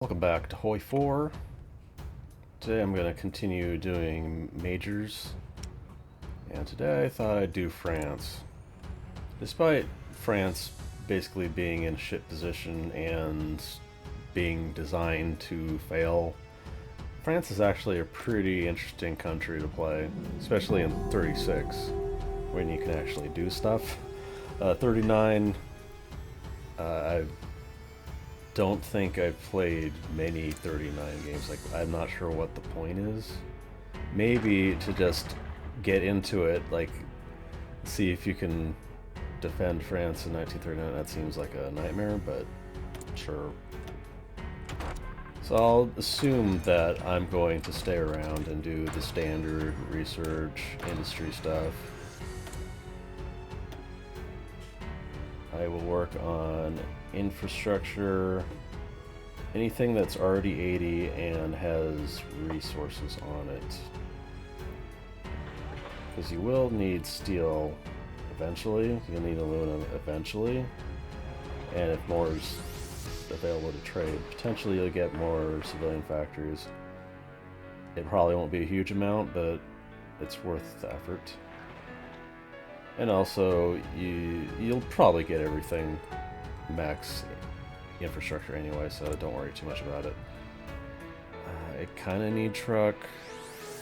Welcome back to HOI 4. Today I'm going to continue doing majors, and today I thought I'd do France. Despite France basically being in a shit position and being designed to fail, France is actually a pretty interesting country to play, especially in 36, when you can actually do stuff. 39, I don't think I've played many 39 games. Like, I'm not sure what the point is. Maybe to just get into it, like, see if you can defend France in 1939. That seems like a nightmare, but sure. So I'll assume that I'm going to stay around and do the standard research, industry stuff. I will work on infrastructure, anything that's already 80 and has resources on it. Because you will need steel eventually, you'll need aluminum eventually, and if more is available to trade, potentially you'll get more civilian factories. It probably won't be a huge amount, but it's worth the effort. And also, you'll probably get everything max infrastructure anyway, so don't worry too much about it. I kind of need truck.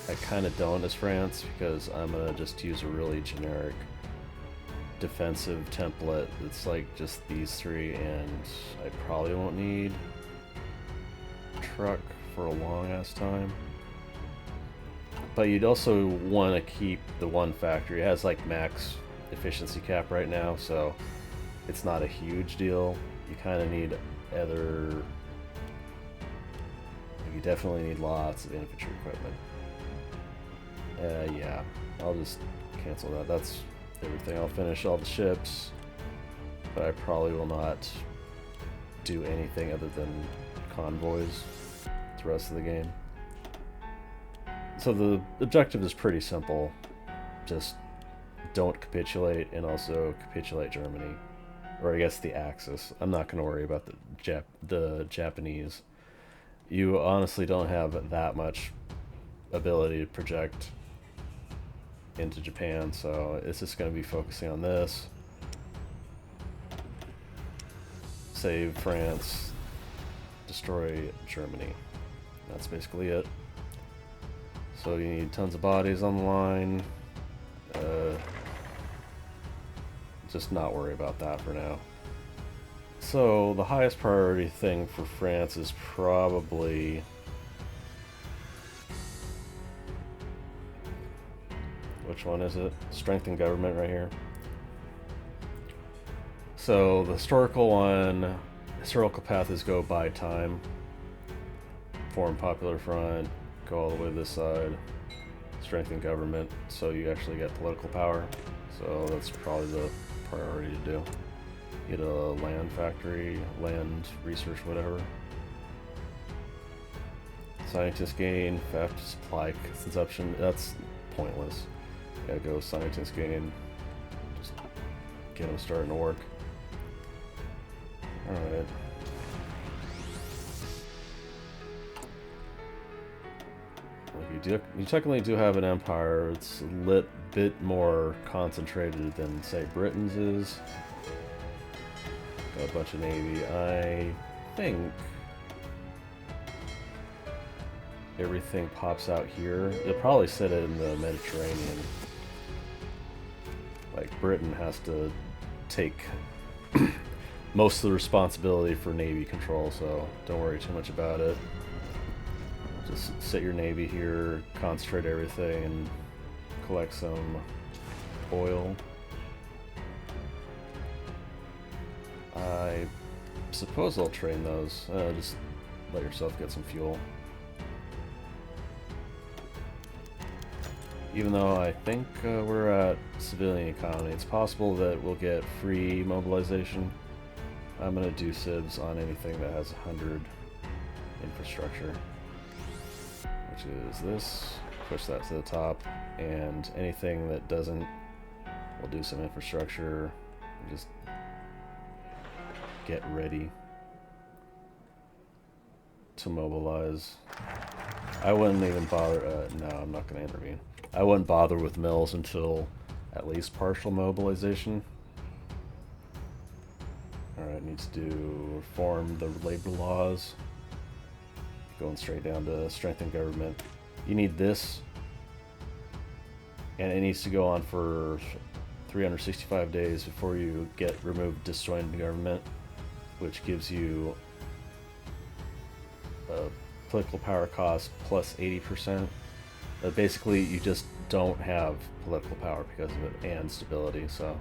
I kind of don't as France, because I'm going to just use a really generic defensive template that's like just these three, and I probably won't need truck for a long ass time. But you'd also want to keep the one factory. It has like max efficiency cap right now, so it's not a huge deal. You kind of need other, you definitely need lots of infantry equipment. Yeah, I'll just cancel that. That's everything. I'll finish all the ships, but I probably will not do anything other than convoys the rest of the game. So the objective is pretty simple. Just don't capitulate, and also capitulate Germany, or I guess the Axis. I'm not going to worry about the Japanese. You honestly don't have that much ability to project into Japan, so it's just going to be focusing on this. Save France, destroy Germany. That's basically it. So you need tons of bodies on the line. Just not worry about that for now. So the highest priority thing for France is probably which one is it? Strengthen government right here. So the historical one, historical path is go buy time, form popular front, go all the way to this side, strengthen government, so you actually get political power. So that's probably the priority to do. Get a land factory, land research, whatever. Scientist gain, theft, supply consumption, that's pointless. Gotta go scientist gain, just get them starting to work. Alright. You technically do have an empire. It's a bit more concentrated than, say, Britain's is. Got a bunch of navy. I think everything pops out here. You'll probably set it in the Mediterranean. Like, Britain has to take most of the responsibility for navy control, so don't worry too much about it. Just set your navy here, concentrate everything, and collect some oil. I suppose I'll train those. Just let yourself get some fuel. Even though I think we're at civilian economy, it's possible that we'll get free mobilization. I'm going to do civs on anything that has 100 infrastructure. Which is this, push that to the top, and anything that doesn't, we'll do some infrastructure, and just get ready. to mobilize. I wouldn't even bother. No, I'm not going to intervene. I wouldn't bother with mills until at least partial mobilization. Alright, needs to reform the labor laws. Going straight down to strengthen government. You need this, and it needs to go on for 365 days before you get removed disjointed government, which gives you a political power cost plus 80%. But basically, you just don't have political power because of it and stability, so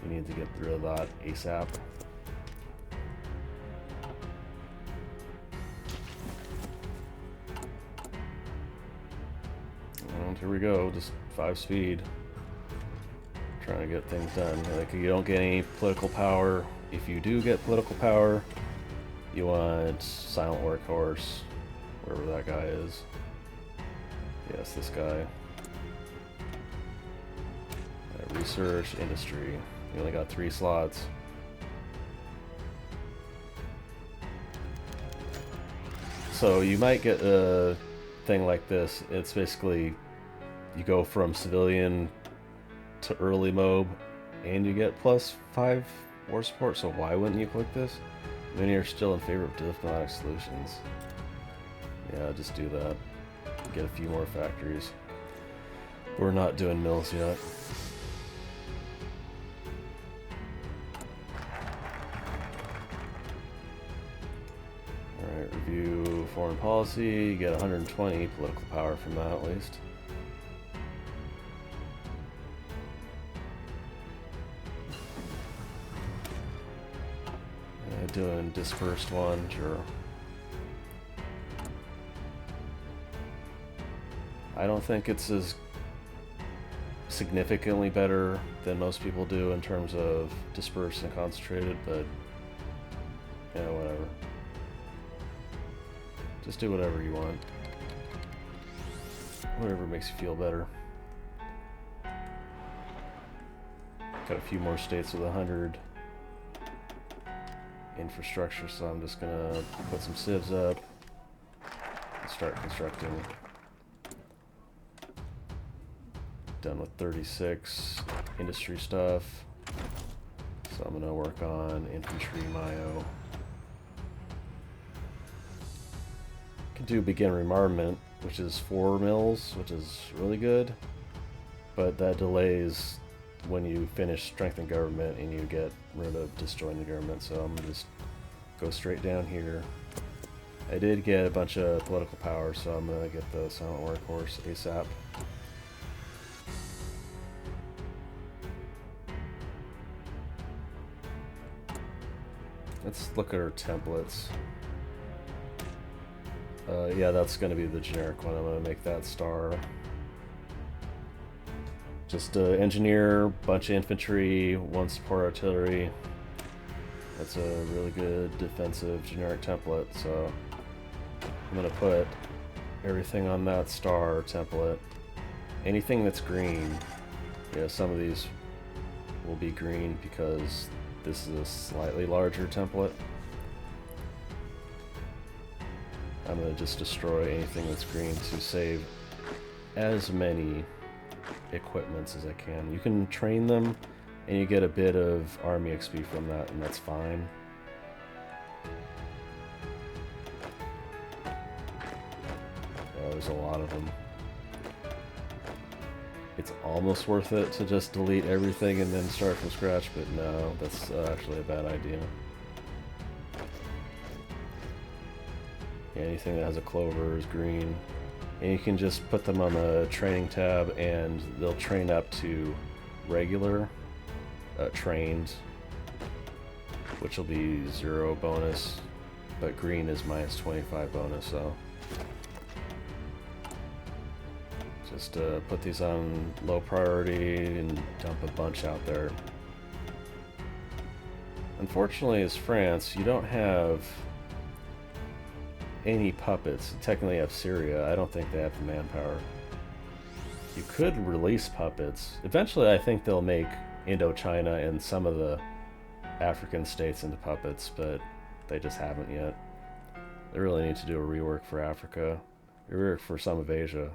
you need to get rid of that ASAP. And here we go, just 5 speed. Trying to get things done. Like, you don't get any political power. If you do get political power, you want silent workhorse, wherever that guy is. Yes, this guy. Research, industry. You only got 3 slots. So you might get a thing like this. It's basically you go from civilian to early mob and you get +5 war support. So why wouldn't you click this? Then you're still in favor of diplomatic solutions. Yeah, just do that. Get a few more factories. We're not doing mills yet. Alright, review foreign policy. You get 120 political power from that at least. Doing dispersed one, sure. I don't think it's as significantly better than most people do in terms of dispersed and concentrated, but yeah, whatever. Just do whatever you want. Whatever makes you feel better. Got a few more states with 100 infrastructure, so I'm just gonna put some civs up and start constructing. Done with 36 industry stuff, so I'm gonna work on infantry Mayo. Can do begin rearmament, which is 4 mills, which is really good, but that delays when you finish strengthen government and you get rid of disjointed government, so I'm gonna just go straight down here. I did get a bunch of political power, so I'm gonna get the silent workhorse ASAP. Let's look at our templates. Yeah, that's gonna be the generic one. I'm gonna make that star. Just engineer, bunch of infantry, 1 support artillery. That's a really good defensive generic template, so I'm gonna put everything on that star template. Anything that's green, yeah, some of these will be green because this is a slightly larger template. I'm gonna just destroy anything that's green to save as many equipments as I can. You can train them and you get a bit of army XP from that, and that's fine. Yeah, there's a lot of them. It's almost worth it to just delete everything and then start from scratch, but no, that's actually a bad idea. Yeah, anything that has a clover is green. And you can just put them on the training tab and they'll train up to regular trained, which will be 0 bonus, but green is -25 bonus, so just put these on low priority and dump a bunch out there. Unfortunately, as France, you don't have any puppets. You technically have Syria. I don't think they have the manpower. You could release puppets. Eventually, I think they'll make Indochina and some of the African states into puppets, but they just haven't yet. They really need to do a rework for Africa. A rework for some of Asia.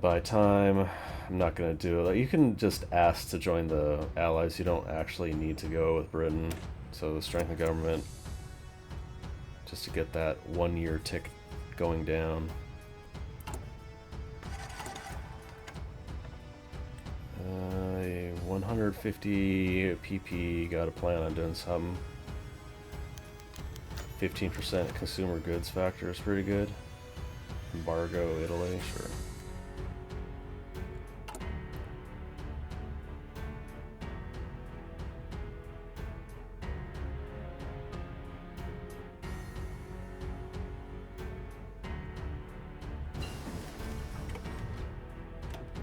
By time, I'm not going to do it. You can just ask to join the Allies. You don't actually need to go with Britain. So strengthen government. Just to get that 1 year tick going down. 150 PP, got a plan on doing something. 15% consumer goods factor is pretty good. Embargo Italy, sure.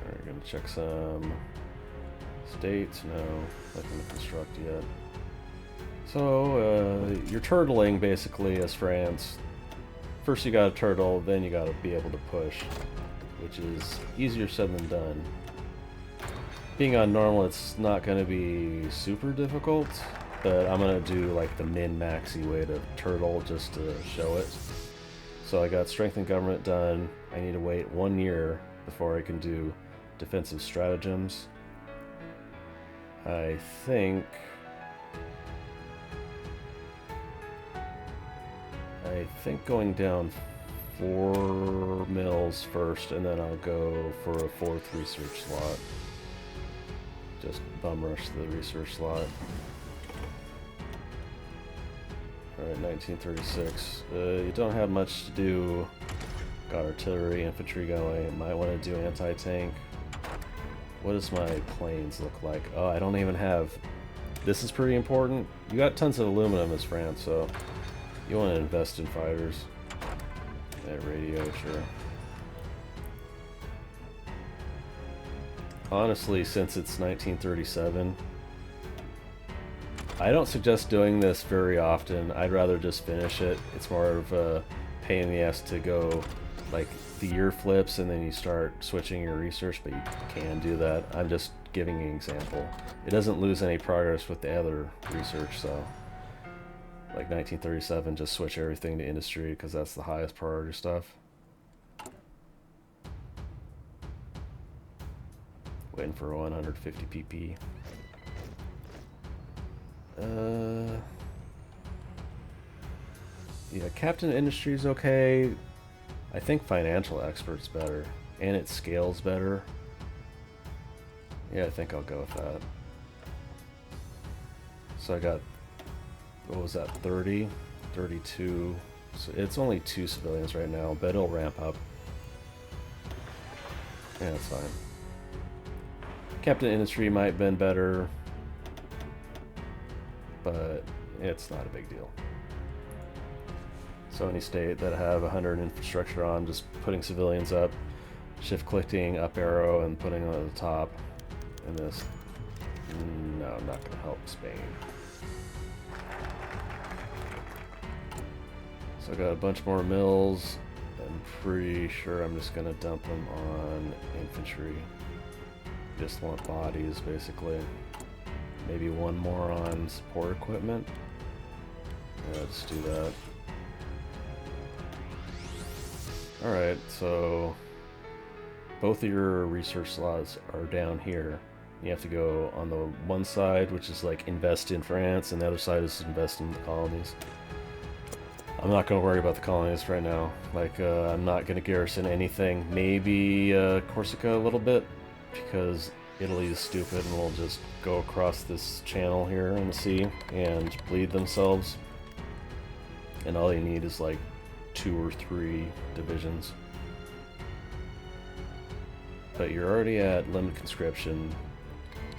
Alright, gonna check some states. No, nothing to construct yet. So, you're turtling basically as France. First you gotta turtle, then you gotta be able to push, which is easier said than done. Being on normal, it's not gonna be super difficult, but I'm gonna do like the min-maxy way to turtle just to show it. So I got strengthen government done. I need to wait 1 year before I can do defensive stratagems. I think going down 4 mills first, and then I'll go for a 4th research slot. Just bum rush the research slot. Alright, 1936. You don't have much to do. Got artillery, infantry going. Might want to do anti-tank. What does my planes look like? Oh, I don't even have... This is pretty important. You got tons of aluminum as France, so you want to invest in fighters. Yeah, radio, sure. Honestly, since it's 1937, I don't suggest doing this very often. I'd rather just finish it. It's more of a pain in the ass to go, like, the year flips and then you start switching your research, but you can do that. I'm just giving an example. It doesn't lose any progress with the other research, so like 1937, just switch everything to industry because that's the highest priority stuff. Waiting for 150 PP. Yeah, Captain Industry is okay. I think Financial Expert's better, and it scales better. Yeah, I think I'll go with that. So I got, what was that, 30? 32. So it's only 2 civilians right now, but it'll ramp up. Yeah, that's fine. Captain Industry might have been better, but it's not a big deal. So any state that have 100 infrastructure on, just putting civilians up, shift clicking up arrow and putting them at the top. And this, no, I'm not going to help Spain. So I got a bunch more mills. I'm pretty sure I'm just going to dump them on infantry. Just want bodies, basically. Maybe 1 more on support equipment. Yeah, let's do that. Alright, so both of your research slots are down here. You have to go on the one side, which is like invest in France, and the other side is invest in the colonies. I'm not going to worry about the colonies right now. Like, I'm not going to garrison anything. Maybe Corsica a little bit, because Italy is stupid and will just go across this channel here in the sea and bleed themselves. And all you need is like 2 or 3 divisions. But you're already at limit conscription.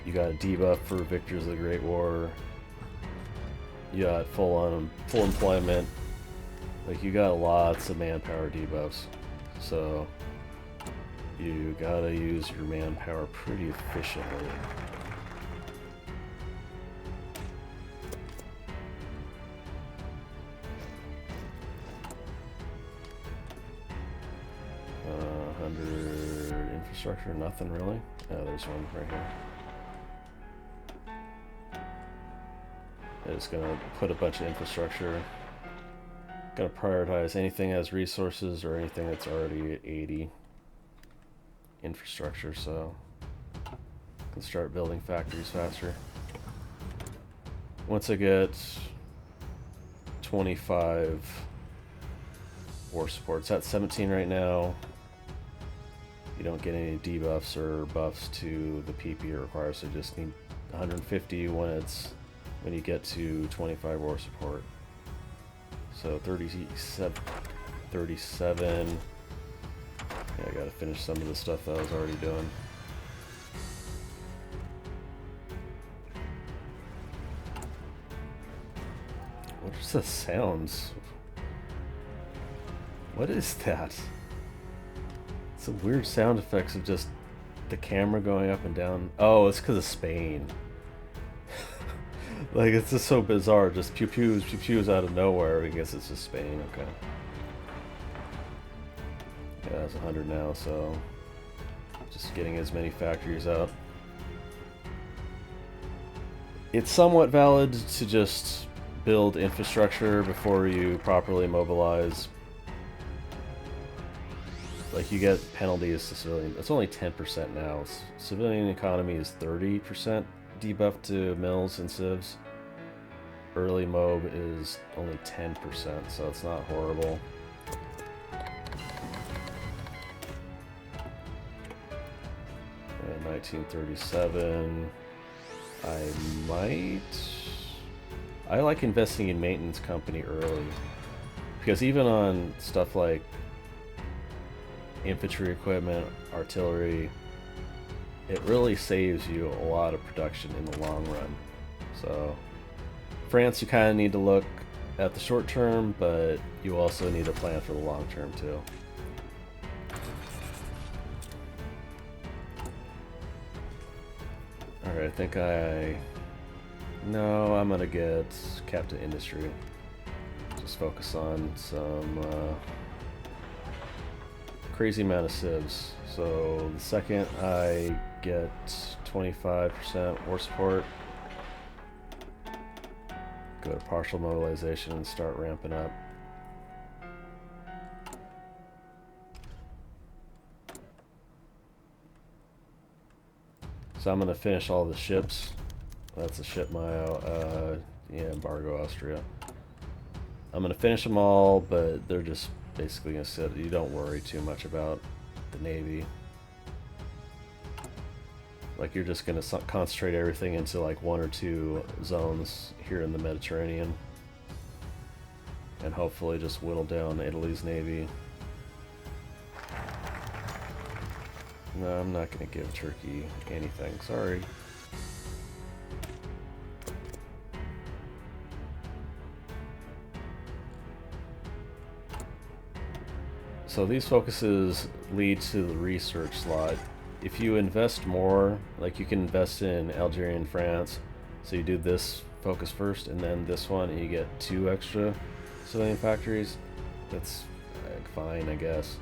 You got a debuff for Victors of the Great War. You got full employment. Like, you got lots of manpower debuffs. So you gotta use your manpower pretty efficiently. Infrastructure, nothing really. Oh, there's one right here. It's gonna put a bunch of infrastructure. Gonna prioritize anything that has resources or anything that's already at 80 infrastructure, so I can start building factories faster. Once I get 25 war supports, at 17 right now, you don't get any debuffs or buffs to the PP it requires, so you just need 150 when you get to 25 war support. So 37. Yeah, I gotta finish some of the stuff that I was already doing. What is the sounds? What is that? Some weird sound effects of just the camera going up and down. Oh, it's because of Spain. Like, it's just so bizarre. Just pew pews out of nowhere. I guess it's just Spain. Okay. Yeah, it's 100 now, so just getting as many factories out. It's somewhat valid to just build infrastructure before you properly mobilize. Like, you get penalties to civilian. It's only 10% now. Civilian economy is 30% debuff to mills and civs. Early mob is only 10%, so it's not horrible. And 1937. I like investing in maintenance company early, because even on stuff like infantry equipment, artillery, it really saves you a lot of production in the long run. So France, you kind of need to look at the short term, but you also need to plan for the long term too. Alright, I think no, I'm gonna get Captain Industry. Just focus on some crazy amount of civs. So the second I get 25% war support, go to partial mobilization and start ramping up. So I'm gonna finish all the ships. That's a ship mile, yeah, embargo Austria. I'm gonna finish them all, but they're just basically gonna sit. You don't worry too much about the Navy. Like, you're just gonna concentrate everything into like 1 or 2 zones here in the Mediterranean, and hopefully just whittle down Italy's Navy. No, I'm not gonna give Turkey anything, sorry. So these focuses lead to the research slot. If you invest more, like you can invest in Algeria and France, so you do this focus first and then this one, and you get 2 extra civilian factories. That's fine, I guess.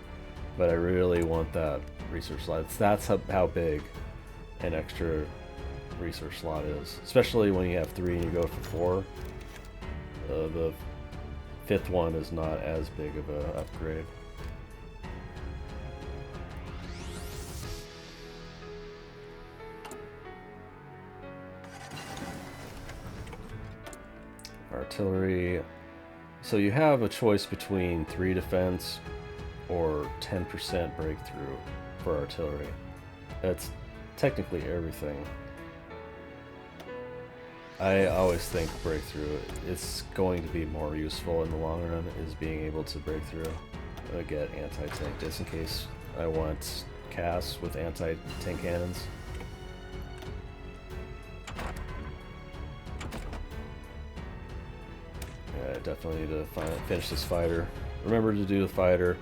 But I really want that research slot. That's how big an extra research slot is. Especially when you have 3 and you go for 4. The 5th one is not as big of an upgrade. Artillery. So you have a choice between 3 defense or 10% breakthrough for artillery. That's technically everything. I always think breakthrough is going to be more useful in the long run, is being able to break through. Get anti-tank just in case I want CAS with anti-tank cannons. Yeah, I definitely need to finish this fighter. Remember to do the fighter.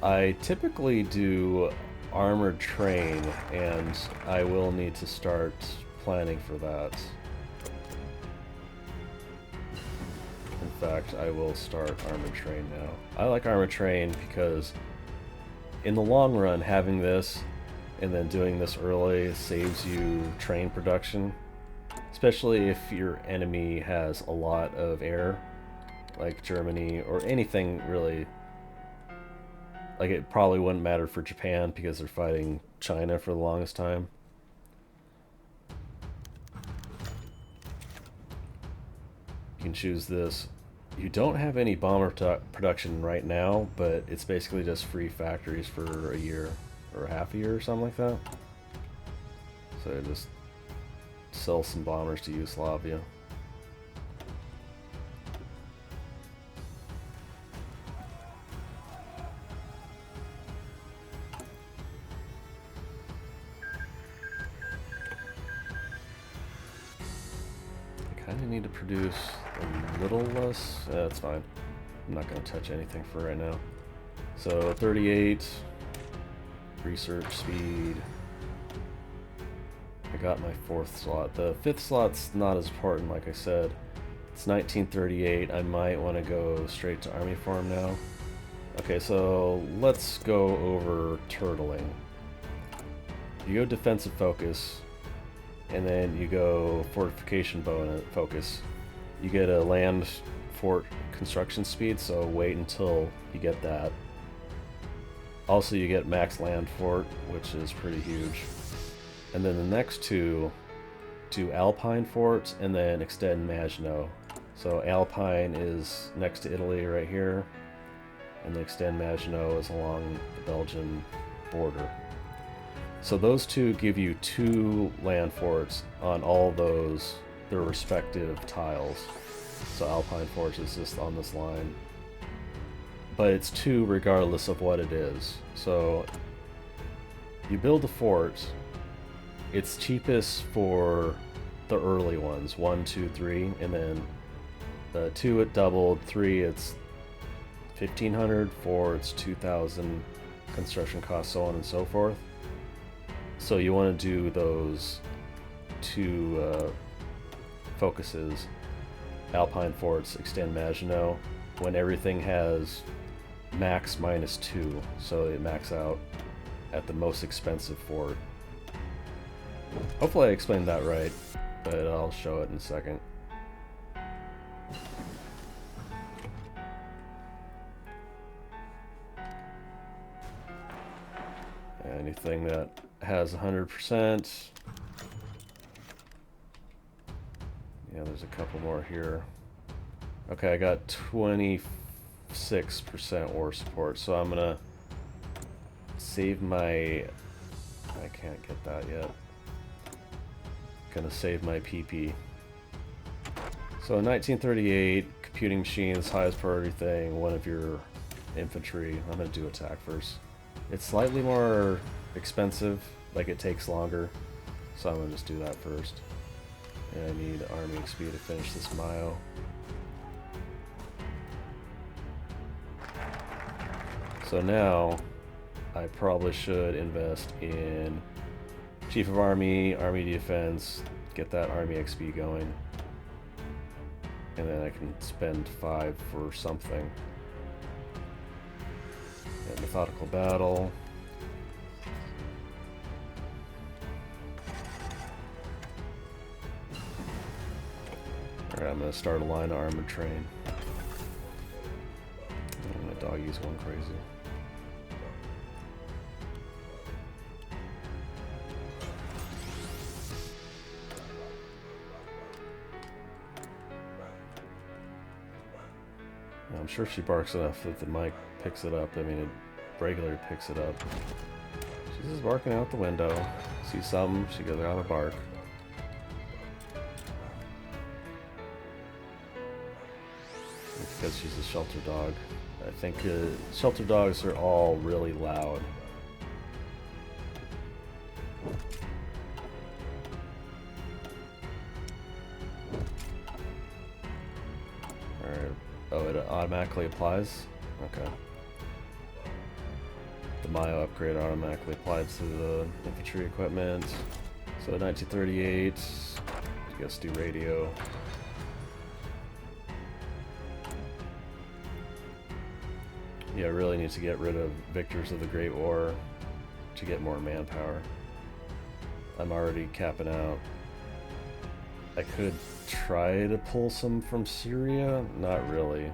I typically do armored train, and I will need to start planning for that. In fact, I will start armored train now. I like armored train because in the long run, having this and then doing this early saves you train production. especially if your enemy has a lot of air, like Germany or anything really. Like, it probably wouldn't matter for Japan because they're fighting China for the longest time. You can choose this. You don't have any bomber production right now, but it's basically just free factories for a year or half a year or something like that. So just sell some bombers to Yugoslavia. I kind of need to produce a little less. That's fine. I'm not going to touch anything for right now. So 38 research speed. I got my 4th slot. The 5th slot's not as important, like I said. It's 1938. I might want to go straight to army farm now. Okay, so let's go over turtling. You go defensive focus, and then you go fortification bonus focus. You get a land fort construction speed, so wait until you get that. Also, you get max land fort, which is pretty huge. And then the next two do Alpine forts and then extend Maginot. So Alpine is next to Italy right here, and the extend Maginot is along the Belgian border. So those two give you 2 land forts on all those, their respective tiles. So Alpine forts is just on this line. But it's 2 regardless of what it is. So you build a fort, it's cheapest for the early ones, 1, 2, 3, and then the 2 it doubled, 3 it's 1,500, 4 it's 2,000 construction costs, so on and so forth. So you want to do those 2 focuses, Alpine forts, extend Maginot, when everything has max -2, so they max out at the most expensive fort. Hopefully I explained that right, but I'll show it in a second. Anything that has 100%. Yeah, there's a couple more here. Okay, I got 26% war support, so I'm gonna save my... I can't get that yet. Gonna save my PP. So in 1938, computing machines, highest priority thing, one of your infantry. I'm gonna do attack first. It's slightly more expensive, like it takes longer, so I'm gonna just do that first. And I need army XP to finish this Mayo. So now I probably should invest in Chief of Army, Army Defense, get that Army XP going, and then I can spend 5 for something. And Methodical Battle. Alright, I'm going to start a line of armored train. Oh, my doggy's going crazy. I'm sure she barks enough that the mic picks it up. I mean, it regularly picks it up. She's just barking out the window. Sees something, she goes out to bark. It's because she's a shelter dog. I think shelter dogs are all really loud. Alright. Oh, it automatically applies? Okay. The Mayo upgrade automatically applied to the infantry equipment. So 1938, I guess do radio. Yeah, I really need to get rid of Victors of the Great War to get more manpower. I'm already capping out I could try to pull some from Syria. Not really.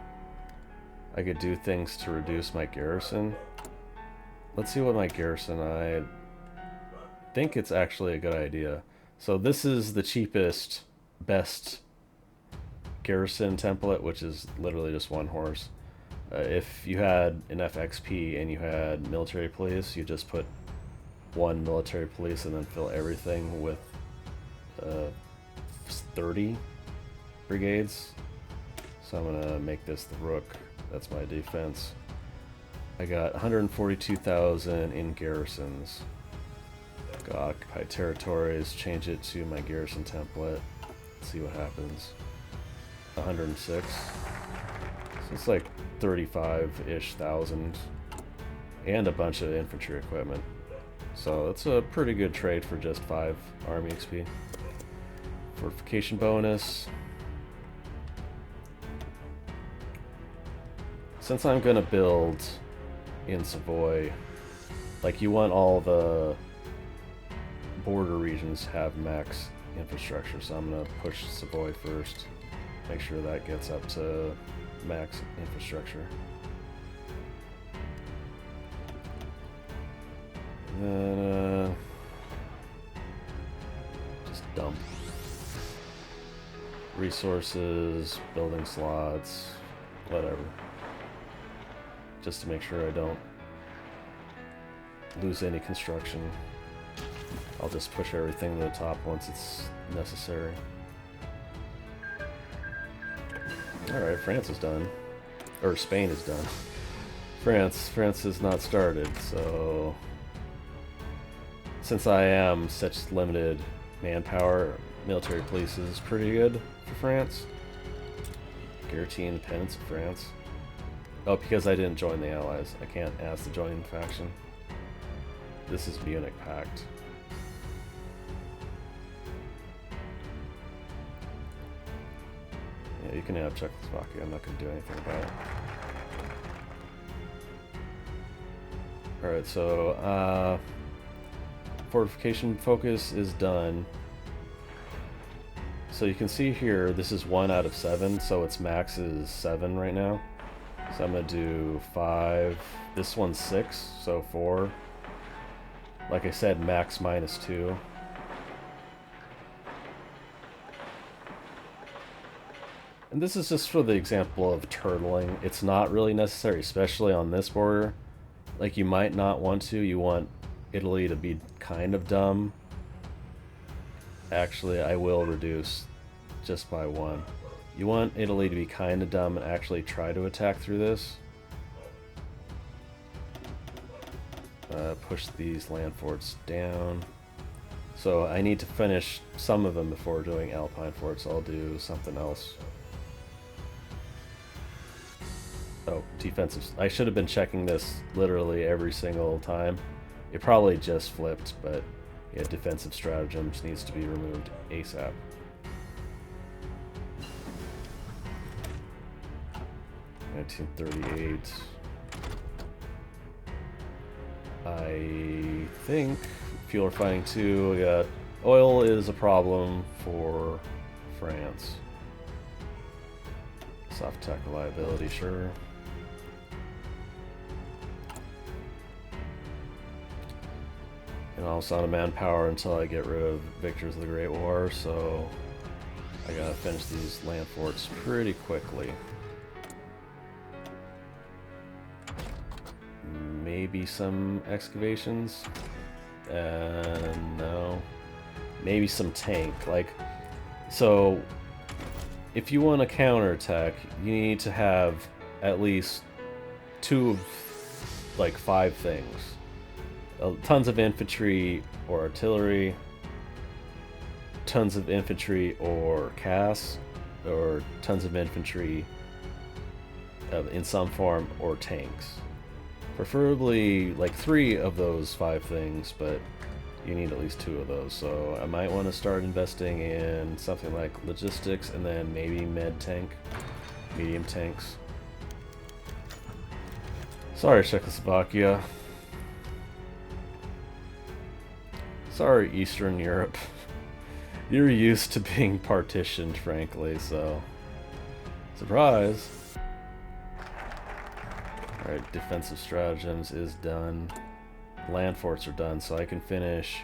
I could do things to reduce my garrison. Let's see what my garrison... I think it's actually a good idea. So this is the cheapest, best garrison template, which is literally just one horse. If you had enough XP and you had military police, you just put one military police and then fill everything with 30 brigades. So I'm gonna make this the rook. That's my defense. I got 142,000 in garrisons. Go occupy territories, change it to my garrison template. See what happens. 106. So it's like 35-ish thousand. And a bunch of infantry equipment. So it's a pretty good trade for just 5 army XP. Fortification bonus. Since I'm gonna build in Savoy, like you want all the border regions have max infrastructure, so I'm gonna push Savoy first, make sure that gets up to max infrastructure. And then just dump resources, building slots, whatever, just to make sure I don't lose any construction. I'll just push everything to the top once it's necessary. Alright, France is done. Or Spain is done. France has not started, so... Since I am such limited manpower, military police is pretty good for France. Guarantee independence of France. Oh, because I didn't join the Allies. I can't ask to join the faction. This is Munich Pact. Yeah, you can have Czechoslovakia. I'm not going to do anything about it. Alright, so fortification focus is done. So you can see here, this is 1 out of 7, so its max is 7 right now. So I'm going to do 5. This one's 6, so 4. Like I said, max minus 2. And this is just for the example of turtling. It's not really necessary, especially on this border. Like, you might not want to. You want Italy to be kind of dumb. Actually, I will reduce just by 1. You want Italy to be kind of dumb and actually try to attack through this. Push these land forts down. So I need to finish some of them before doing Alpine forts. I'll do something else. Oh, defensive. I should have been checking this literally every single time. It probably just flipped, but yeah, defensive stratagems needs to be removed ASAP. $1938. I think fuel refining 2. We got oil is a problem for France. Soft tech reliability, sure. And also out of manpower until I get rid of Victors of the Great War, so I gotta finish these land forts pretty quickly. Maybe some excavations? No. Maybe some tank. Like, so if you want to counterattack, you need to have at least 2 of like 5 things. Tons of infantry or artillery, tons of infantry or CAS, or tons of infantry in some form, or tanks. Preferably like 3 of those 5 things, but you need at least 2 of those. So I might want to start investing in something like logistics and then maybe med tank, medium tanks. Sorry, Czechoslovakia. Sorry, Eastern Europe. You're used to being partitioned, frankly, so... Surprise! Alright, defensive stratagems is done. Land forts are done, so I can finish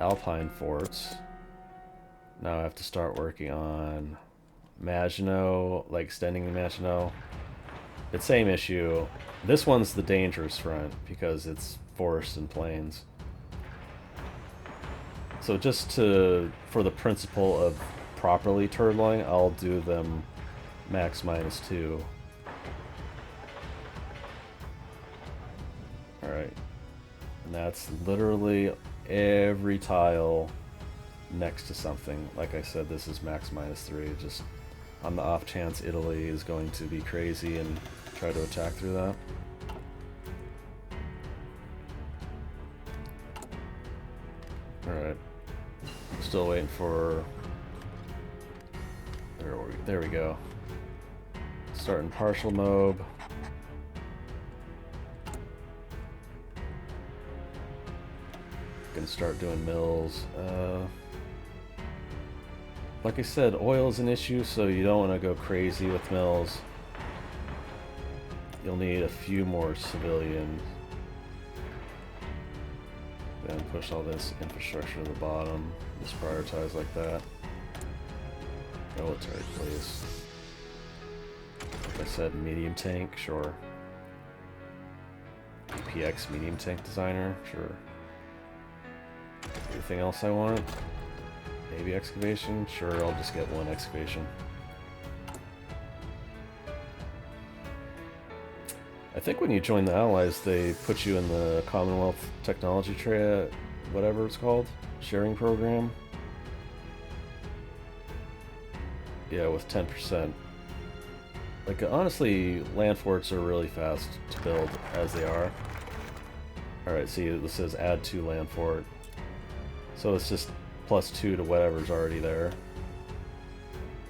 Alpine forts. Now I have to start working on Maginot, like extending Maginot. It's same issue. This one's the dangerous front because it's forest and plains. So just for the principle of properly turtling, I'll do them max -2. Alright. And that's literally every tile next to something. Like I said, this is max -3. Just on the off chance Italy is going to be crazy and try to attack through that. Alright. Still waiting for... There we go. Starting partial mob. Gonna start doing mills. Like I said, oil is an issue, so you don't want to go crazy with mills. You'll need a few more civilians. Then push all this infrastructure to the bottom. Just prioritize like that. Military, please. Like I said, medium tank, sure. PX medium tank designer, sure. Anything else I want? Maybe excavation? Sure, I'll just get one excavation. I think when you join the Allies, they put you in the Commonwealth Technology Trade, whatever it's called, sharing program. Yeah, with 10%. Like, honestly, land forts are really fast to build as they are. Alright, see, this says add 2 land fort. So it's just +2 to whatever's already there.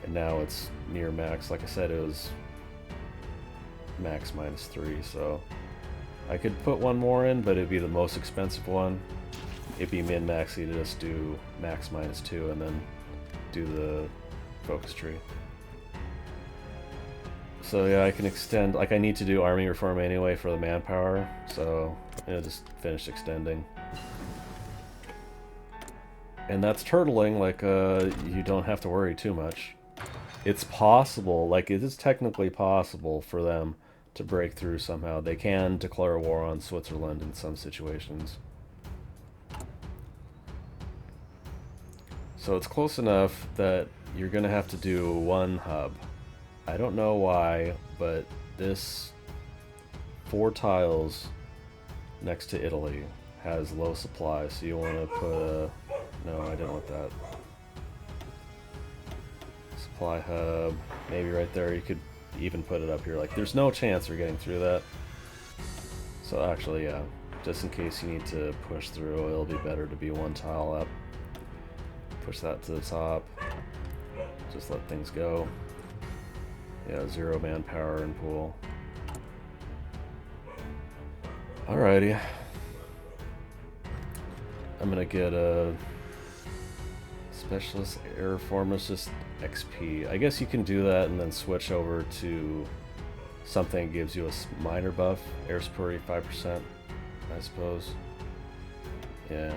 And now it's near max. Like I said, it was max -3, so I could put one more in, but it'd be the most expensive one. It'd be min-maxy to just do max -2 and then do the focus tree. So yeah, I can extend, like I need to do army reform anyway for the manpower, so yeah, just finish extending. And that's turtling, like you don't have to worry too much. It's possible, like it is technically possible for them to break through somehow. They can declare war on Switzerland in some situations. So it's close enough that you're gonna have to do one hub. I don't know why, but this 4 tiles next to Italy has low supply, so you want to put a... No, I didn't want that. Supply hub, maybe right there. You could even put it up here. Like, there's no chance we're getting through that. So actually, yeah, just in case you need to push through, it'll be better to be 1 tile up. Push that to the top. Just let things go. Yeah, 0 manpower in pool. Alrighty. I'm gonna get a specialist air reformers, just XP. I guess you can do that and then switch over to something that gives you a minor buff. Air superiority 5%, I suppose. Yeah.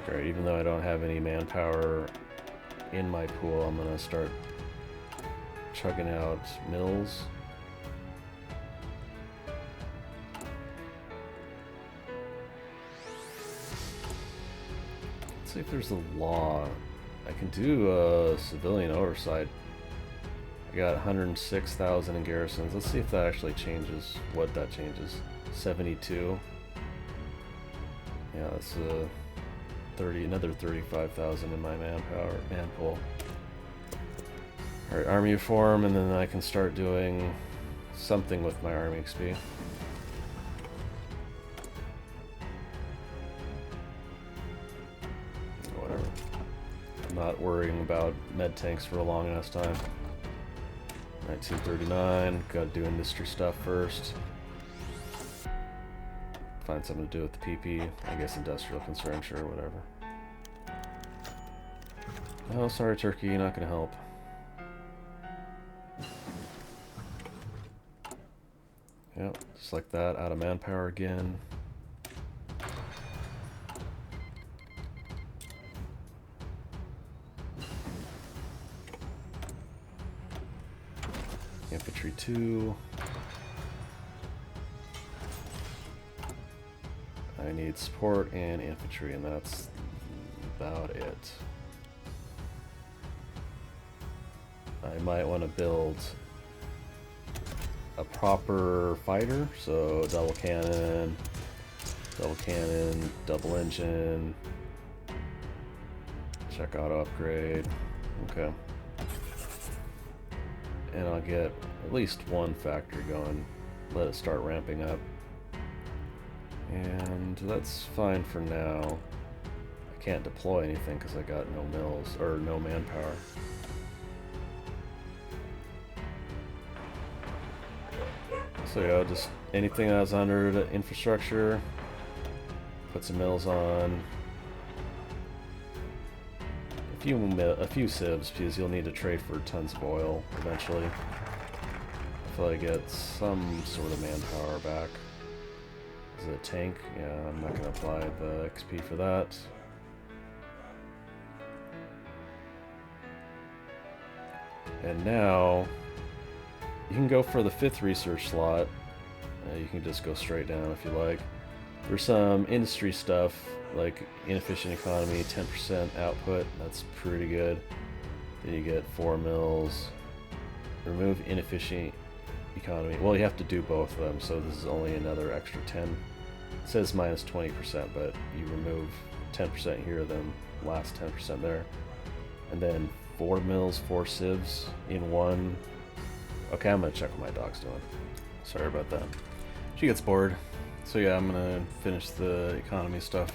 Alright, even though I don't have any manpower in my pool, I'm gonna start chugging out mills. Let's see if there's a law. I can do civilian oversight. I got 106,000 in garrisons. Let's see if that actually changes, what that changes. 72. Yeah, that's another 35,000 in my man pool. Alright, army reform, and then I can start doing something with my army XP. Whatever. I'm not worrying about med tanks for a long ass time. 1939, gotta do industry stuff first. Find something to do with the PP. I guess industrial concern, sure, whatever. Oh, sorry, Turkey, not gonna help. Yep, just like that, out of manpower again. Infantry 2. I need support and infantry, and that's about it. I might want to build a proper fighter, so double cannon, double engine, check auto upgrade, okay. And I'll get at least one factory going, let it start ramping up. And that's fine for now. I can't deploy anything because I got no mills, or no manpower. So yeah, just anything that's under the infrastructure, put some mills on. A few civs, because you'll need to trade for tons of oil eventually. Until I get some sort of manpower back. Is it a tank? Yeah, I'm not going to apply the XP for that. And now, you can go for the 5th research slot. You can just go straight down if you like. There's some industry stuff, like inefficient economy, 10% output, that's pretty good. Then you get 4 mills. Remove inefficient economy. Well, you have to do both of them, so this is only another extra 10. It says minus 20%, but you remove 10% here, then last 10% there. And then 4 mills, 4 civs in one. Okay, I'm gonna check what my dog's doing. Sorry about that. She gets bored. So yeah, I'm gonna finish the economy stuff.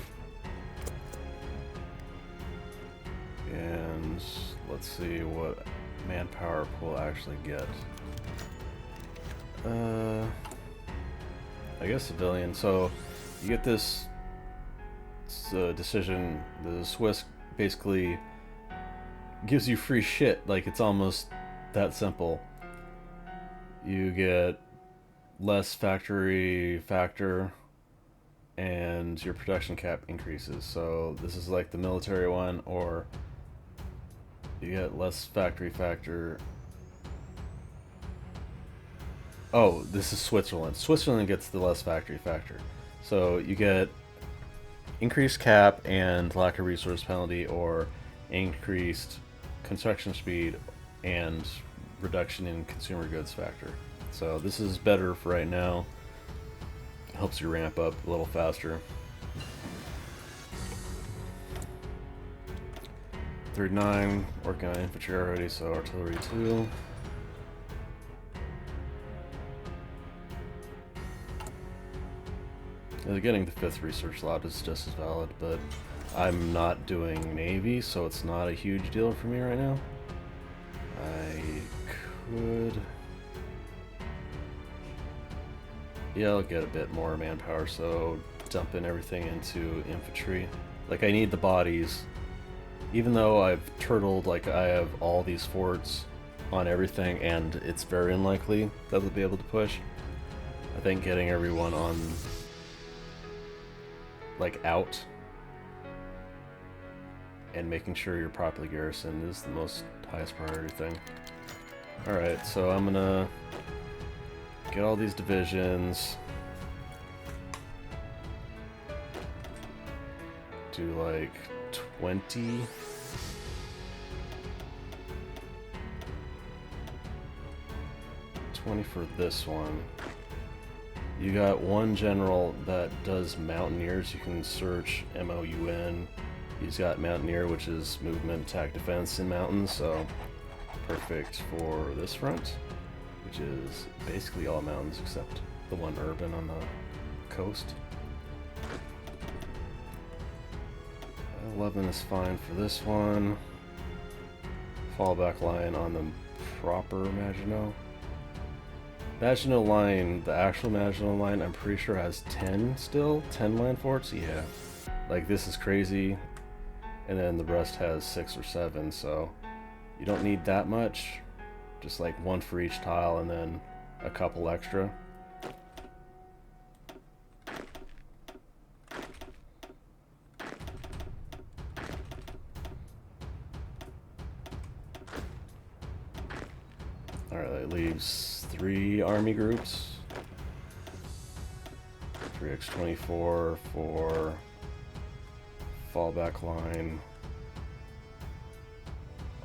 And let's see what manpower we'll actually get. I guess civilian. So you get this decision. The Swiss basically gives you free shit. Like, it's almost that simple. You get less factory factor and your production cap increases. So this is like the military one, or you get less factory factor. Oh, this is Switzerland. Switzerland gets the less factory factor. So you get increased cap and lack of resource penalty, or increased construction speed and reduction in consumer goods factor. So this is better for right now. Helps you ramp up a little faster. 39, working on infantry already, so artillery 2. Getting the 5th research slot is just as valid, but I'm not doing Navy, so it's not a huge deal for me right now. I could... Yeah, I'll get a bit more manpower, so dumping everything into infantry. Like, I need the bodies. Even though I've turtled, like, I have all these forts on everything, and it's very unlikely that they'll be able to push. I think getting everyone on, like, out and making sure you're properly garrisoned is the most highest priority thing. Alright, so I'm gonna get all these divisions. Do like 20. For this one. You got one general that does mountaineers. You can search MOUN. He's got mountaineer, which is movement, attack, defense in mountains, so perfect for this front, which is basically all mountains except the one urban on the coast. 11 is fine for this one. fallback line on the proper Maginot. Maginot line, the actual Maginot line, I'm pretty sure has 10 still? 10 land forts? Yeah. Like, this is crazy. And then the rest has 6 or 7, so you don't need that much. Just like one for each tile and then a couple extra. Alright, that leaves 3 army groups. 3x24 for fallback line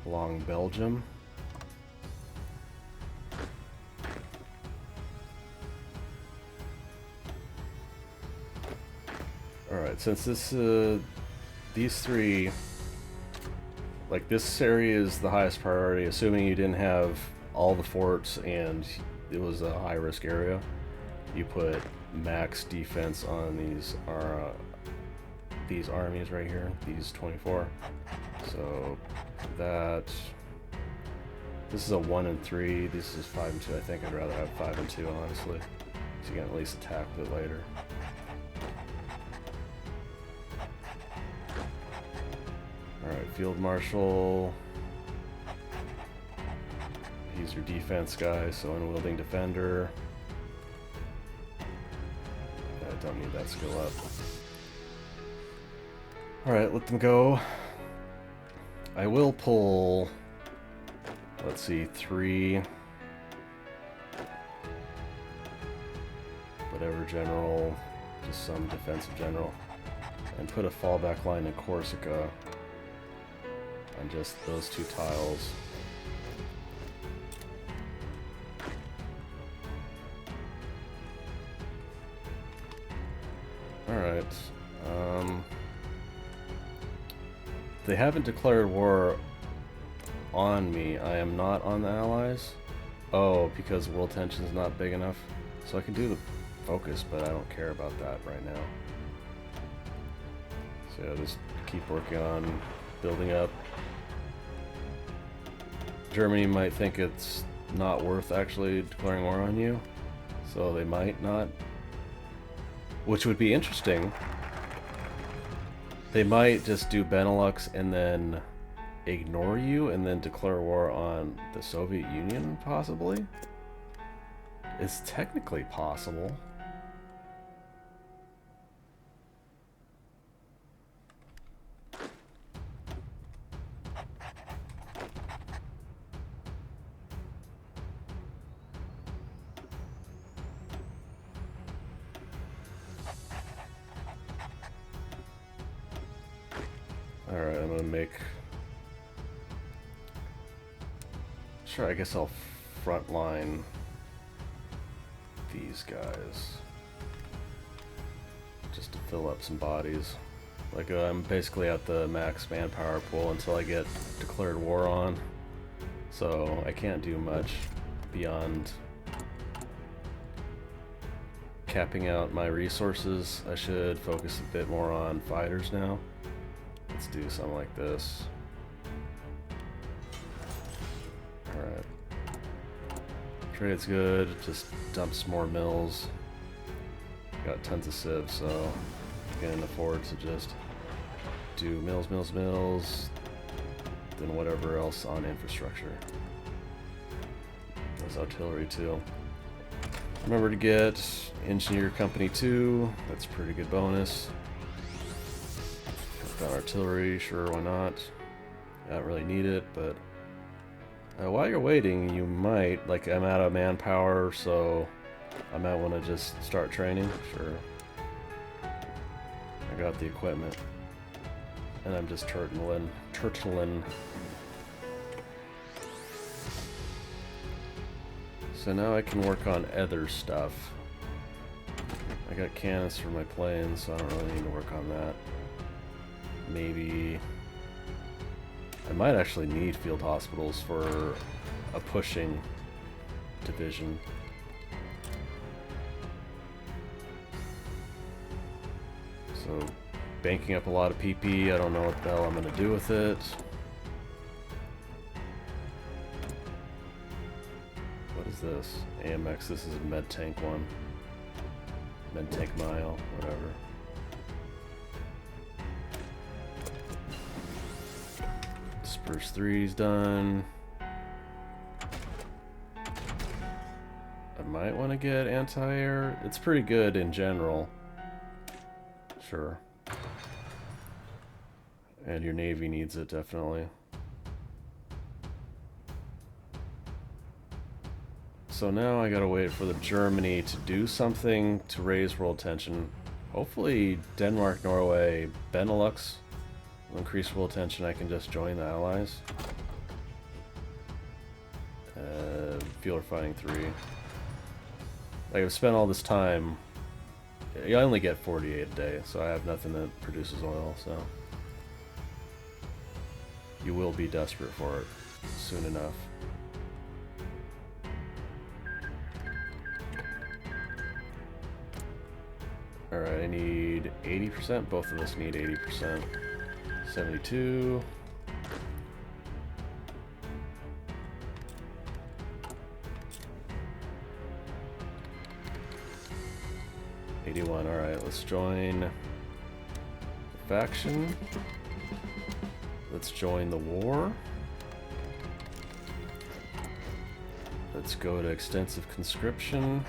along Belgium. Alright, since this, these 3, like this area is the highest priority, assuming you didn't have all the forts and it was a high risk area, you put max defense on these armies right here, these 24. So that, this is a 1 and 3, this is 5 and 2. I think I'd rather have 5 and 2 honestly, so you can at least attack with it later. Alright, Field Marshal. He's your defense guy, so unwielding defender. I don't need that skill up. Alright, let them go. I will pull, let's see, 3 whatever general, just some defensive general, and put a fallback line in Corsica on just those 2 tiles. Alright, they haven't declared war on me. I am not on the Allies. Oh, because world tension is not big enough. So I can do the focus, but I don't care about that right now. So yeah, just keep working on building up. Germany might think it's not worth actually declaring war on you, so they might not. Which would be interesting. They might just do Benelux and then ignore you and then declare war on the Soviet Union, possibly? It's technically possible. Alright, I'm gonna make... Sure, I guess I'll frontline these guys. Just to fill up some bodies. Like, I'm basically at the max manpower pool until I get declared war on. So, I can't do much beyond capping out my resources. I should focus a bit more on fighters now. Let's do something like this. Alright. Trade's good, just dump some more mills. Got tons of civs, so I can afford to just do mills, mills, mills, then whatever else on infrastructure. There's artillery too. Remember to get Engineer Company 2, that's a pretty good bonus. Got artillery, sure, why not? I don't really need it, but while you're waiting, you might, like, I'm out of manpower, so I might want to just start training, sure. I got the equipment, and I'm just turtling. So now I can work on other stuff. I got cannons for my planes, so I don't really need to work on that. Maybe I might actually need field hospitals for a pushing division. So banking up a lot of PP, I don't know what the hell I'm going to do with it. this? AMX, this is a med tank one. Med tank mile, whatever. Spurs 3's done. I might want to get anti-air. It's pretty good in general. Sure. And your Navy needs it, definitely. So now I gotta wait for the Germany to do something to raise world tension. Hopefully Denmark, Norway, Benelux will increase world tension. I can just join the allies. Fuel refining 3. Like, I've spent all this time. I only get 48 a day, so I have nothing that produces oil, so you will be desperate for it soon enough. Alright, I need 80%. Both of us need 80%. 72. Alright, let's join the faction. Let's join the war. Let's go to extensive conscription.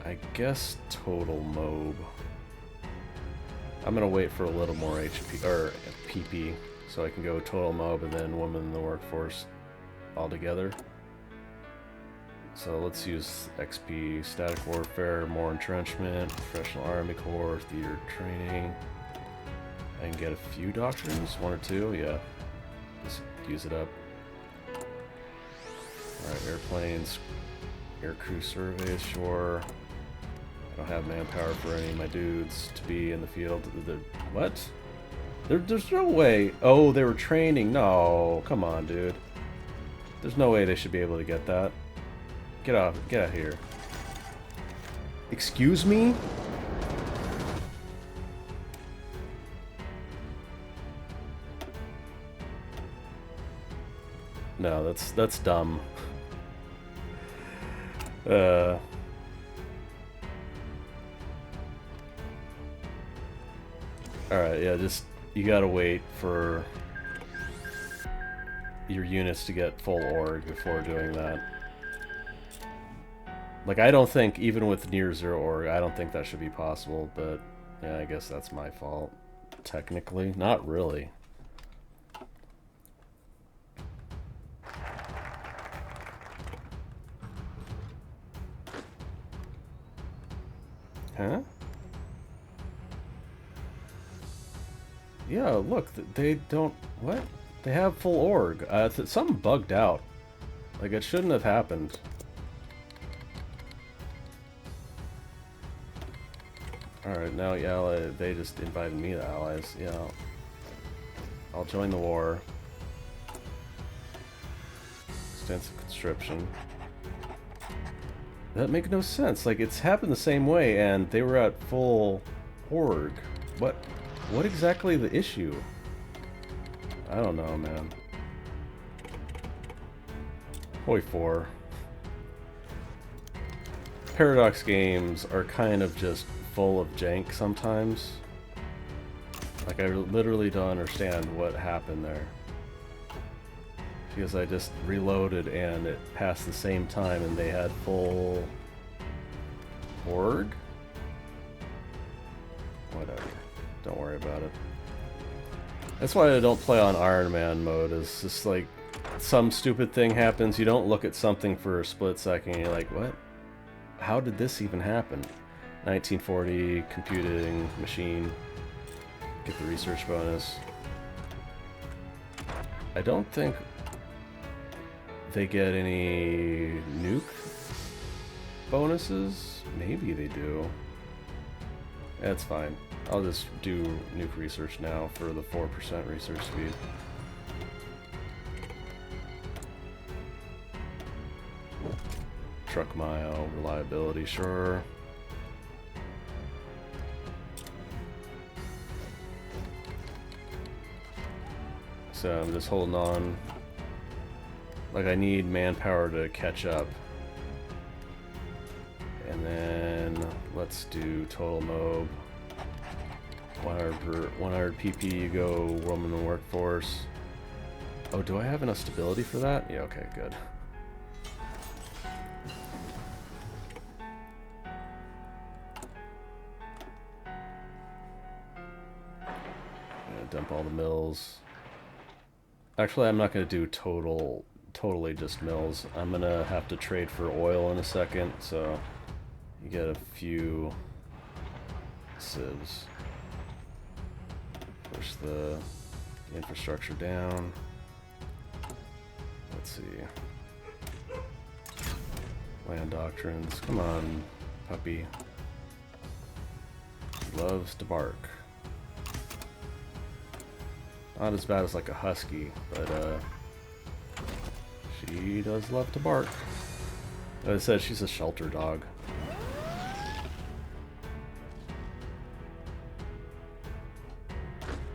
I guess total mob. I'm gonna wait for a little more HP or PP so I can go total mob and then women in the workforce altogether. So let's use XP, static warfare, more entrenchment, professional army corps, theater training. I can get a few doctrines, 1 or 2, yeah. Just use it up. Alright, airplanes, aircrew surveys, sure. I don't have manpower for any of my dudes to be in the field. What? There's no way. Oh, they were training. No, come on, dude. There's no way they should be able to get that. Get out of here. Excuse me? No, that's dumb. Alright, yeah, just you gotta wait for your units to get full org before doing that. Like, I don't think, even with near zero org, I don't think that should be possible, but yeah, I guess that's my fault. Technically. Not really. Huh? Yeah, look, they don't... What? They have full org. Something bugged out. Like, it shouldn't have happened. Alright, now, yeah, they just invited me to allies. Yeah, I'll join the war. Extensive conscription. That makes no sense. Like, it's happened the same way, and they were at full org. What exactly the issue? I don't know, man. HOI 4. Paradox games are kind of just full of jank sometimes. Like, I literally don't understand what happened there. Because I just reloaded and it passed the same time and they had full org? Whatever. Don't worry about it. That's why I don't play on Iron Man mode. It's just like some stupid thing happens, you don't look at something for a split second and you're like, what? How did this even happen? 1940, computing, machine, get the research bonus. I don't think they get any nuke bonuses. Maybe they do. That's fine. I'll just do nuke research now for the 4% research speed. Truck mile, reliability, sure. So I'm just holding on Like, I need manpower to catch up. And then let's do total mob. 100 PP, you go woman in workforce. Oh, do I have enough stability for that? Yeah, okay, good. Dump all the mills. Actually, I'm not going to do totally just mills. I'm going to have to trade for oil in a second, so you get a few civs. Push the infrastructure down. Let's see. Land doctrines. Come on, puppy. He loves to bark. Not as bad as like a husky, but she does love to bark. As I said, she's a shelter dog.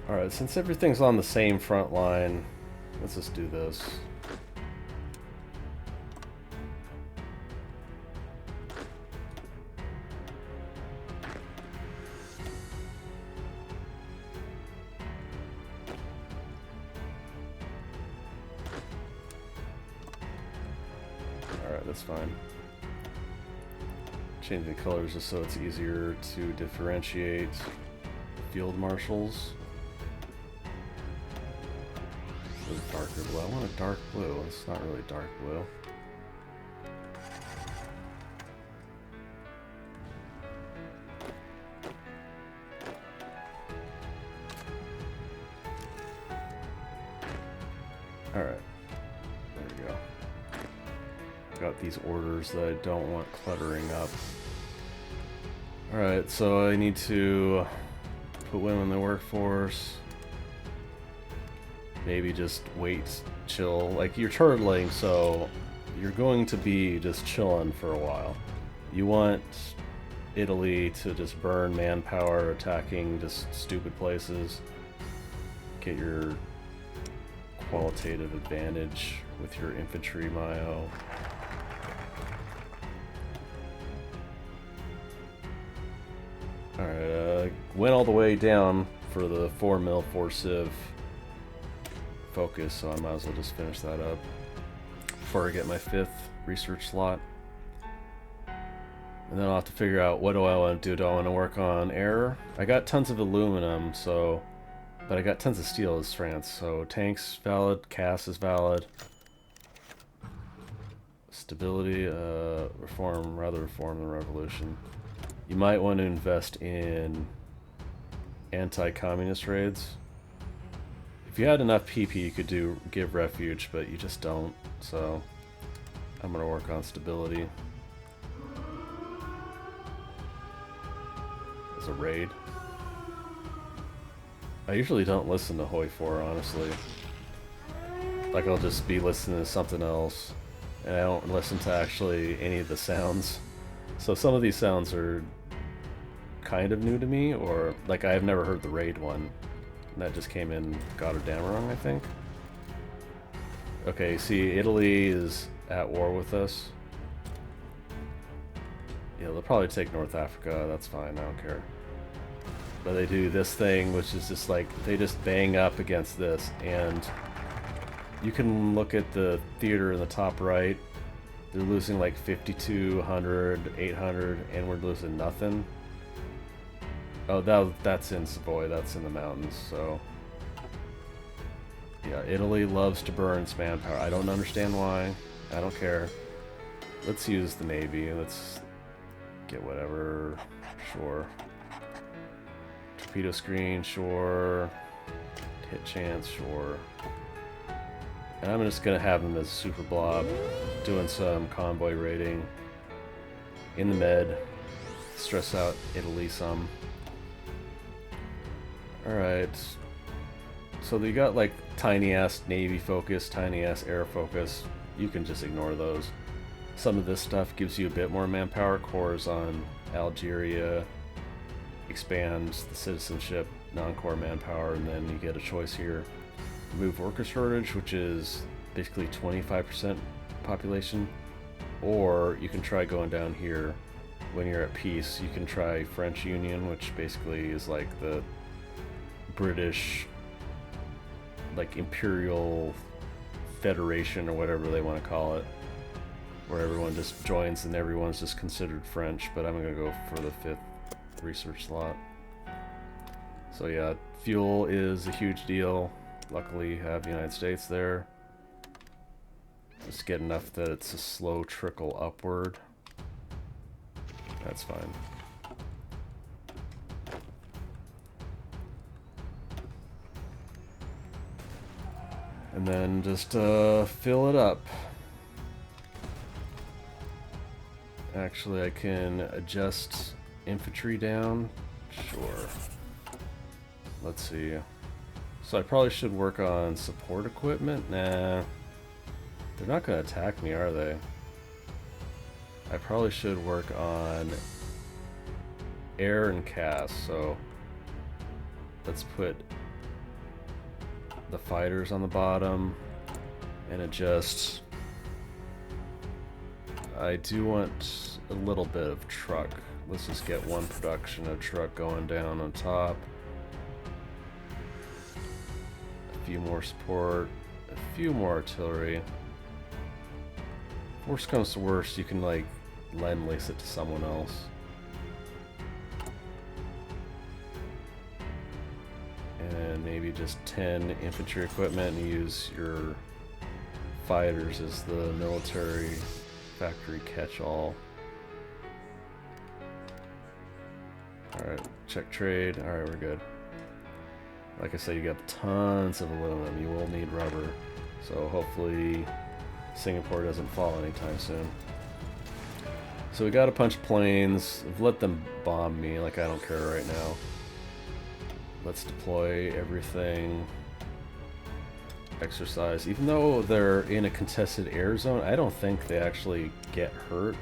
Alright, since everything's on the same front line, let's just do this. Alright, that's fine. Change the colors just so it's easier to differentiate field marshals. Darker blue. I want a dark blue. It's not really dark blue. Alright. There we go. Got these orders that I don't want cluttering up. Alright, so I need to put women in the workforce. Maybe just wait, chill. Like, you're turtling, so you're going to be just chilling for a while. You want Italy to just burn manpower, attacking just stupid places. Get your qualitative advantage with your infantry, Mayo. Alright, went all the way down for the 4 mil 4 civ focus, so I might as well just finish that up before I get my 5th research slot. And then I'll have to figure out, what do I want to do? Do I want to work on air? I got tons of aluminum, so, but I got tons of steel as France, so tanks valid, CAS is valid. Stability, rather reform the revolution. You might want to invest in anti-communist raids. If you had enough PP, you could give refuge, but you just don't, so I'm gonna work on stability. As a raid. I usually don't listen to HOI 4, honestly. Like, I'll just be listening to something else, and I don't listen to actually any of the sounds. So some of these sounds are kind of new to me, or like I've never heard the raid one. That just came in Gotterdammerung, I think. Okay, see, Italy is at war with us. Yeah, they'll probably take North Africa, that's fine, I don't care. But they do this thing, which is just like, they just bang up against this, and you can look at the theater in the top right. They're losing like 5,200, 800, and we're losing nothing. Oh, that's in Savoy, that's in the mountains, so... Yeah, Italy loves to burn its manpower. I don't understand why. I don't care. Let's use the Navy. Let's get whatever. Sure. Torpedo screen, sure. Hit chance, sure. And I'm just gonna have them as super blob, doing some convoy raiding in the med. Stress out Italy some. Alright, so they got like tiny ass Navy focus, tiny ass air focus. You can just ignore those. Some of this stuff gives you a bit more manpower. Cores on Algeria, expands the citizenship, non-core manpower, and then you get a choice here. Remove worker shortage, which is basically 25% population. Or you can try going down here when you're at peace. You can try French Union, which basically is like the British, like Imperial Federation or whatever they want to call it, where everyone just joins and everyone's just considered French. But I'm gonna go for the 5th research slot. So yeah, fuel is a huge deal. Luckily, you have the United States there. Just get enough that it's a slow trickle upward. That's fine. And then just fill it up. Actually, I can adjust infantry down. Sure. Let's see. So I probably should work on support equipment. Nah. They're not going to attack me, are they? I probably should work on air and cast. So let's put the fighters on the bottom and adjust. I do want a little bit of truck. Let's just get one production of truck going down on top. A few more support, a few more artillery. Worst comes to worst, you can like lend lease it to someone else. And maybe just 10 infantry equipment and use your fighters as the military factory catch-all. Alright, check trade. Alright, we're good. Like I said, you got tons of aluminum. You will need rubber. So hopefully Singapore doesn't fall anytime soon. So we got a bunch of planes. I've let them bomb me, like I don't care right now. Let's deploy everything. Exercise. Even though they're in a contested air zone, I don't think they actually get hurt.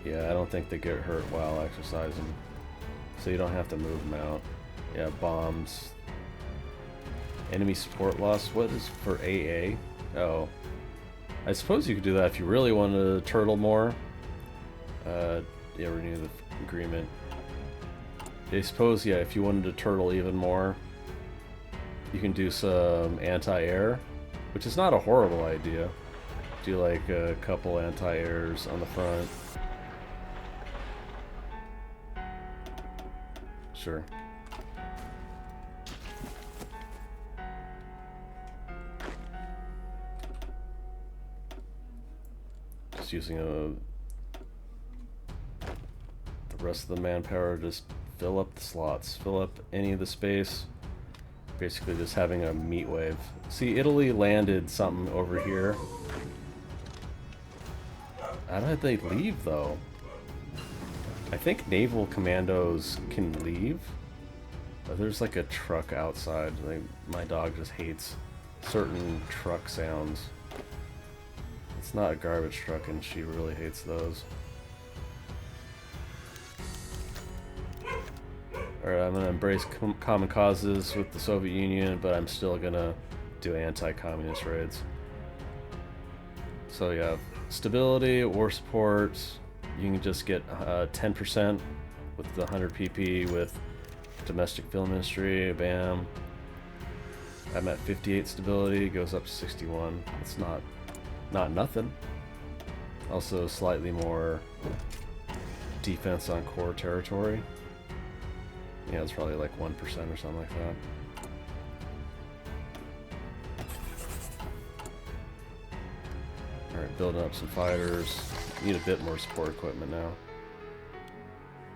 Yeah, I don't think they get hurt while exercising. So you don't have to move them out. Yeah, bombs. Enemy support loss. What is for AA? Oh. I suppose you could do that if you really wanted to turtle more. Yeah, renew the agreement. I suppose, yeah, if you wanted to turtle even more, you can do some anti-air, which is not a horrible idea. Do like a couple anti-airs on the front. Sure. Just using the rest of the manpower, just fill up the slots, fill up any of the space. Basically just having a meat wave. See, Italy landed something over here. How did they leave, though? I think naval commandos can leave. But there's like a truck outside. Like, my dog just hates certain truck sounds. It's not a garbage truck, and she really hates those. Alright, I'm going to embrace common causes with the Soviet Union, but I'm still going to do anti-communist raids. So yeah, stability, war support, you can just get 10% with the 100 PP with domestic film industry, bam. I'm at 58 stability, goes up to 61. It's not nothing. Also slightly more defense on core territory. Yeah, it's probably like 1% or something like that. Alright, building up some fighters. Need a bit more support equipment now.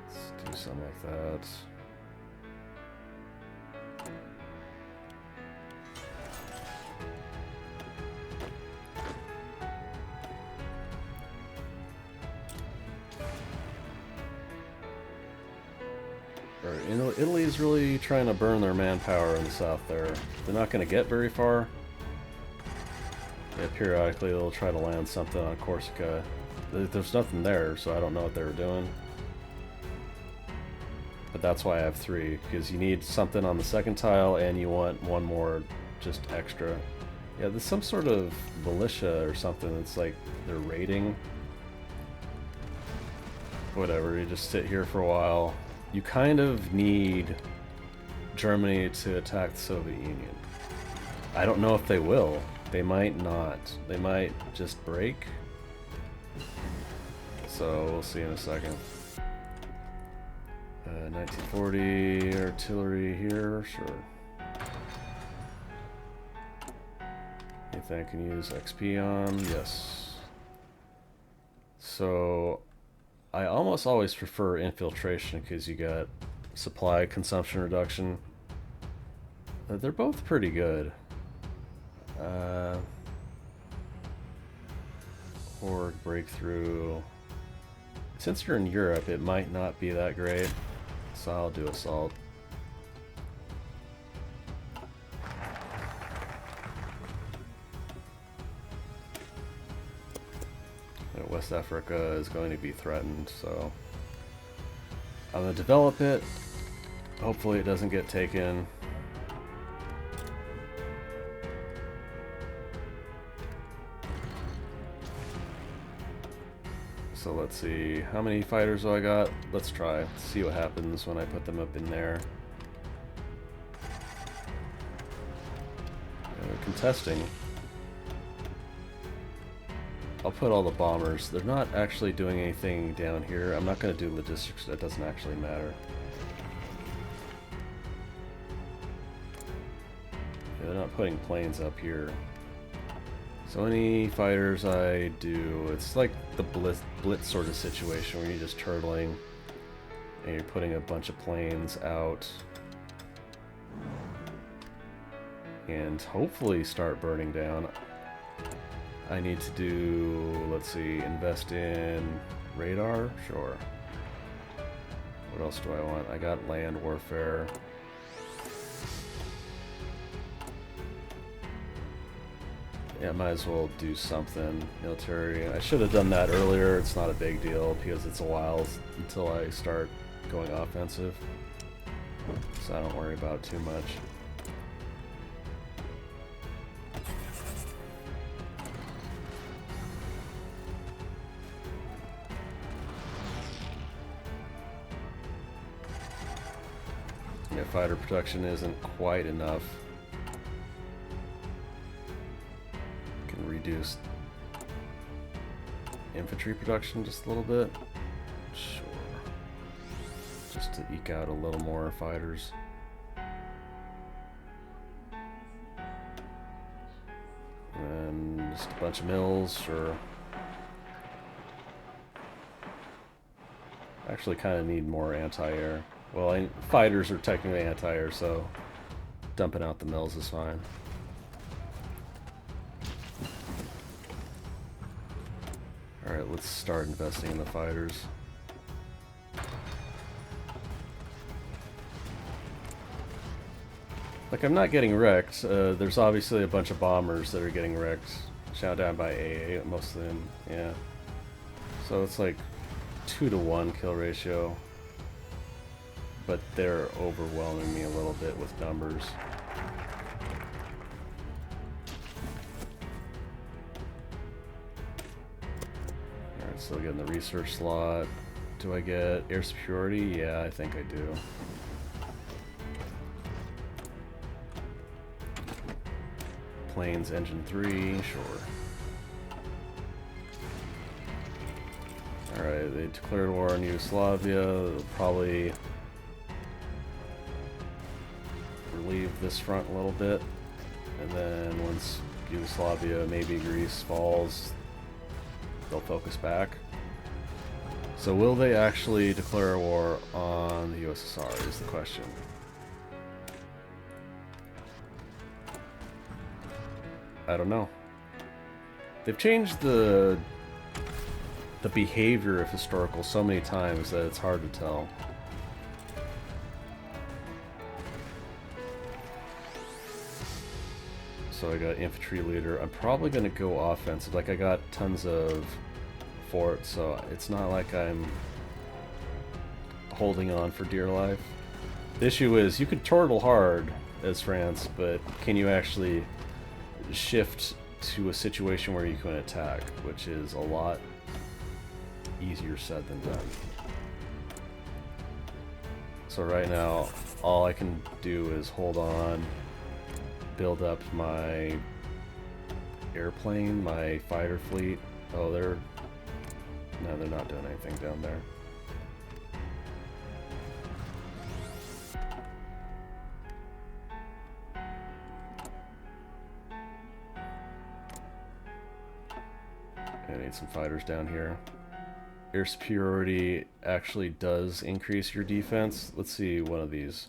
Let's do something like that. Italy's really trying to burn their manpower in the south there. They're not going to get very far. Yeah, periodically they'll try to land something on Corsica. There's nothing there, so I don't know what they were doing. But that's why I have 3, because you need something on the second tile and you want one more just extra. Yeah, there's some sort of militia or something that's like they're raiding. Whatever, you just sit here for a while. You kind of need Germany to attack the Soviet Union. I don't know if they will. They might not. They might just break. So we'll see in a second. 1940 artillery here, sure. Anything I can use XP on? Yes. So I almost always prefer infiltration because you got supply consumption reduction. They're both pretty good. Horde breakthrough. Since you're in Europe, it might not be that great, so I'll do assault. West Africa is going to be threatened, so I'm going to develop it. Hopefully it doesn't get taken. So let's see, how many fighters do I got? Let's try, see what happens when I put them up in there. Contesting. I'll put all the bombers. They're not actually doing anything down here. I'm not going to do logistics, that doesn't actually matter. Yeah, they're not putting planes up here. So any fighters I do, it's like the blitz sort of situation where you're just turtling and you're putting a bunch of planes out and hopefully start burning down. I need to do, let's see, invest in radar? Sure. What else do I want? I got land warfare. Yeah, might as well do something. Military. I should have done that earlier. It's not a big deal because it's a while until I start going offensive. So I don't worry about it too much. Yeah, fighter production isn't quite enough. Can reduce infantry production just a little bit. Sure. Just to eke out a little more fighters. And just a bunch of mills, sure. Actually kind of need more anti-air. Well, fighters are technically anti-air, so dumping out the mills is fine. Alright, let's start investing in the fighters. Like, I'm not getting wrecked. There's obviously a bunch of bombers that are getting wrecked. Shot down by AA, most of them, yeah. So it's like 2-to-1 kill ratio. But they're overwhelming me a little bit with numbers. Alright, still getting the research slot. Do I get air superiority? Yeah, I think I do. Planes, engine 3, sure. Alright, they declared war on Yugoslavia. They'll probably relieve this front a little bit, and then once Yugoslavia, maybe Greece falls, they'll focus back. So will they actually declare a war on the USSR is the question. I don't know. They've changed the behavior of historical so many times that it's hard to tell. So I got infantry leader. I'm probably going to go offensive. Like, I got tons of forts, so it's not like I'm holding on for dear life. The issue is you could turtle hard as France, but can you actually shift to a situation where you can attack, which is a lot easier said than done. So right now, all I can do is hold on, build up my airplane, my fighter fleet. Oh, they're not doing anything down there. I need some fighters down here. Air superiority actually does increase your defense. Let's see one of these.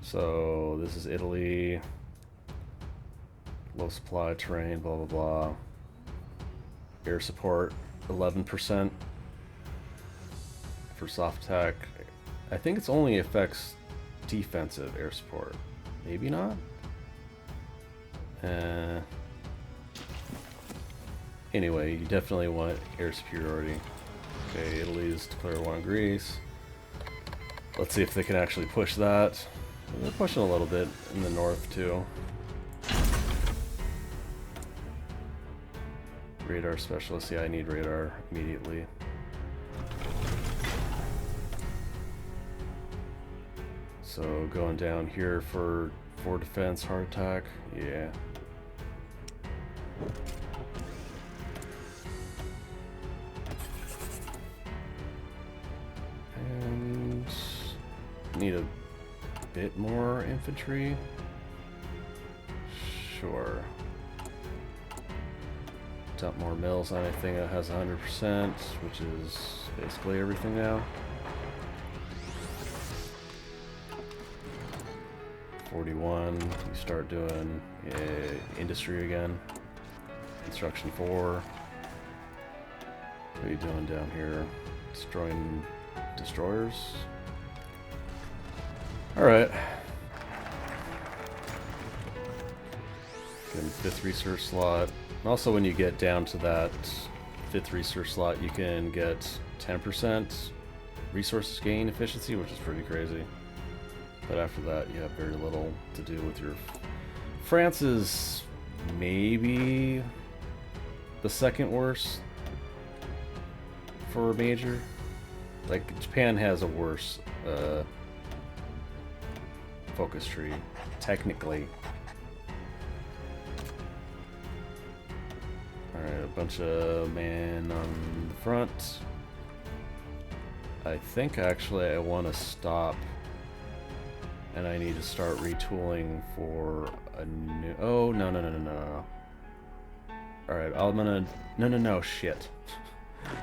So this is Italy. Low supply terrain, blah blah blah. Air support, 11% for soft attack. I think it's only affects defensive air support. Maybe not? Anyway, you definitely want air superiority. Okay, Italy's declare war on Greece. Let's see if they can actually push that. They're pushing a little bit in the north too. Radar specialist, yeah, I need radar immediately. So going down here for defense, heart attack, yeah. And need a bit more infantry. Sure. Dump more mills on anything that has 100%, which is basically everything now. 41, you start doing industry again. Construction 4. What are you doing down here? Destroying destroyers? Alright. Getting 5th research slot. Also, when you get down to that 5th research slot, you can get 10% resources gain efficiency, which is pretty crazy. But after that, you have very little to do with your... France is maybe the second worst for a major. Like, Japan has a worse focus tree, technically. Alright, a bunch of men on the front. I think actually I want to stop, and I need to start retooling for a new... Oh, no. Alright, I'm gonna... No, shit.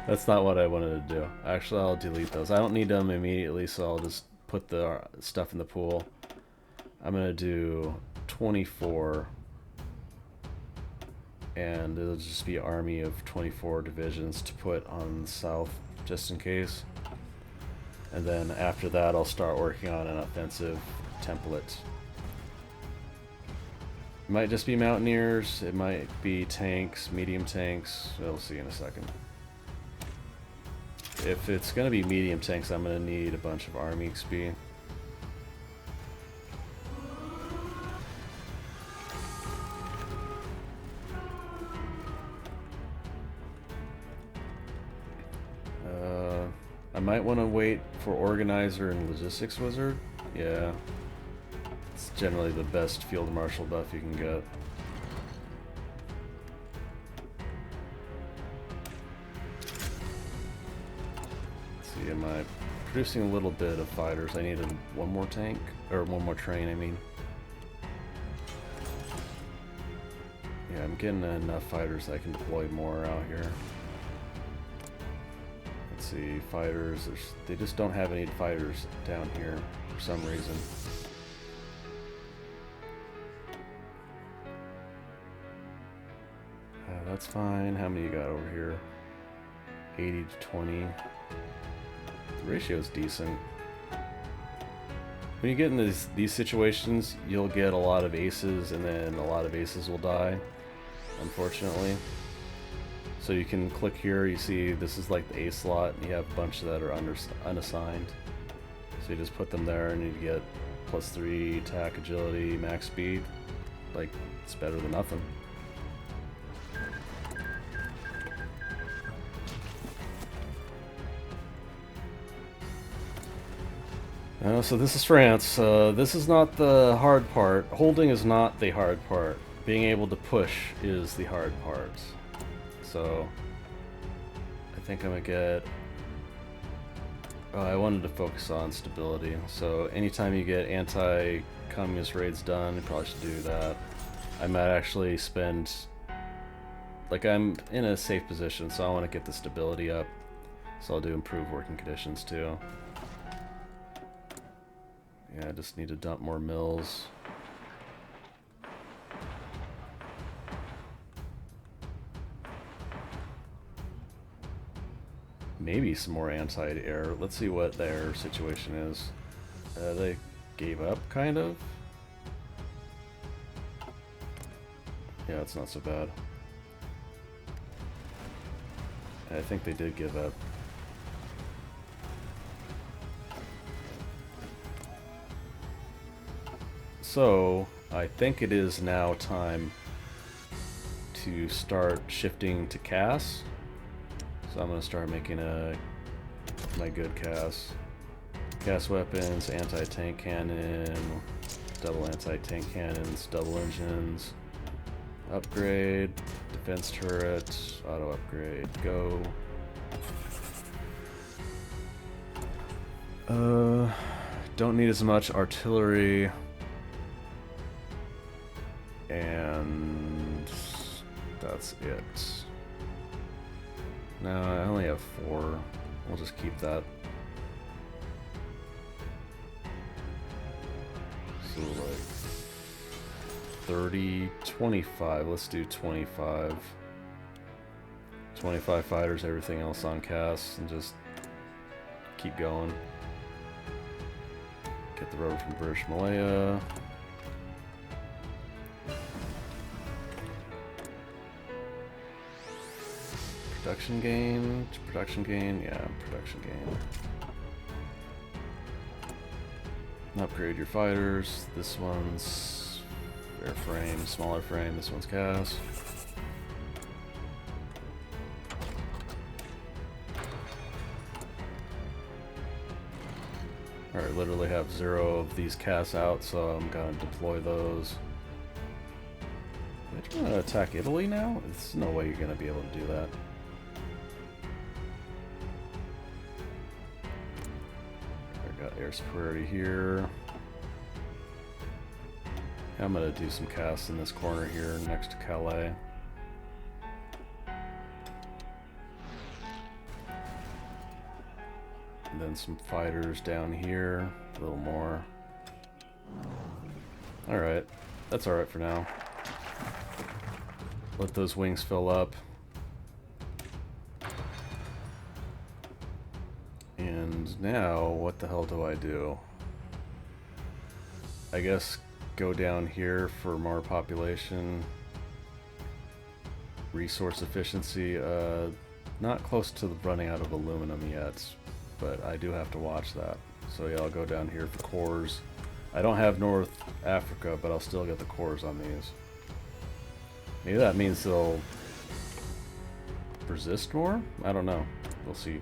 That's not what I wanted to do. Actually, I'll delete those. I don't need them immediately, so I'll just put the stuff in the pool. I'm gonna do 24... and it'll just be an army of 24 divisions to put on the south, just in case. And then after that, I'll start working on an offensive template. It might just be mountaineers, it might be tanks, medium tanks, we'll see in a second. If it's going to be medium tanks, I'm going to need a bunch of army XP. I might want to wait for Organizer and Logistics Wizard. Yeah. It's generally the best Field Marshal buff you can get. Let's see, am I producing a little bit of fighters? I need one more tank, or one more train, I mean. Yeah, I'm getting enough fighters that I can deploy more out here. Let's see, fighters, they just don't have any fighters down here for some reason. That's fine. How many you got over here? 80 to 20. The ratio is decent. When you get in these situations, you'll get a lot of aces, and then a lot of aces will die, unfortunately. So you can click here, you see this is like the ace slot, and you have a bunch that are unassigned. So you just put them there, and you get +3 attack, agility, max speed. Like, it's better than nothing. So this is France. This is not the hard part. Holding is not the hard part. Being able to push is the hard part. So I think I'm gonna get... I wanted to focus on stability. So anytime you get anti-communist raids done, you probably should do that. I might actually spend... Like, I'm in a safe position, so I want to get the stability up. So I'll do improved working conditions too. Yeah, I just need to dump more mills. Maybe some more anti-air. Let's see what their situation is. They gave up, kind of? Yeah, it's not so bad. I think they did give up. So, I think it is now time to start shifting to CAS. So I'm going to start making my good CAS. CAS weapons, anti-tank cannon, double anti-tank cannons, double engines, upgrade, defense turret, auto upgrade, go. Don't need as much artillery. And that's it. No, I only have 4. We'll just keep that. So like 30, 25. Let's do 25. 25 fighters, everything else on CAS, and just keep going. Get the road from British Malaya. Production gain, yeah, production gain. Upgrade your fighters. This one's airframe, smaller frame. This one's CAS. Alright, literally have 0 of these CAS out, so I'm gonna deploy those. Are you gonna attack Italy now? There's no way you're gonna be able to do that. Air superiority here. I'm gonna do some CAS in this corner here next to Calais. And then some fighters down here, a little more. Alright, that's alright for now. Let those wings fill up. And now, what the hell do I do? I guess go down here for more population. Resource efficiency, not close to running out of aluminum yet, but I do have to watch that. So yeah, I'll go down here for cores. I don't have North Africa, but I'll still get the cores on these. Maybe that means they'll resist more? I don't know. We'll see.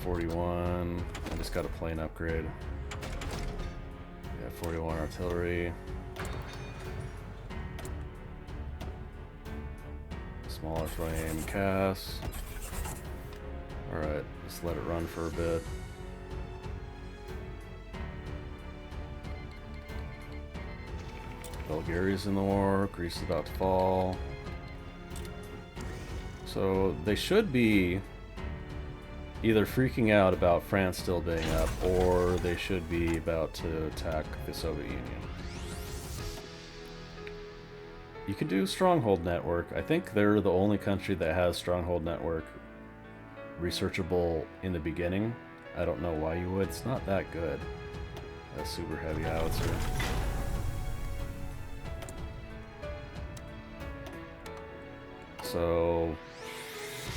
41. I just got a plane upgrade. Yeah, 41 artillery. Smaller frame CAS. Alright, just let it run for a bit. Bulgaria's in the war. Greece is about to fall. So they should be either freaking out about France still being up, or they should be about to attack the Soviet Union. You can do Stronghold Network. I think they're the only country that has Stronghold Network researchable in the beginning. I don't know why you would. It's not that good. A super heavy howitzer. So,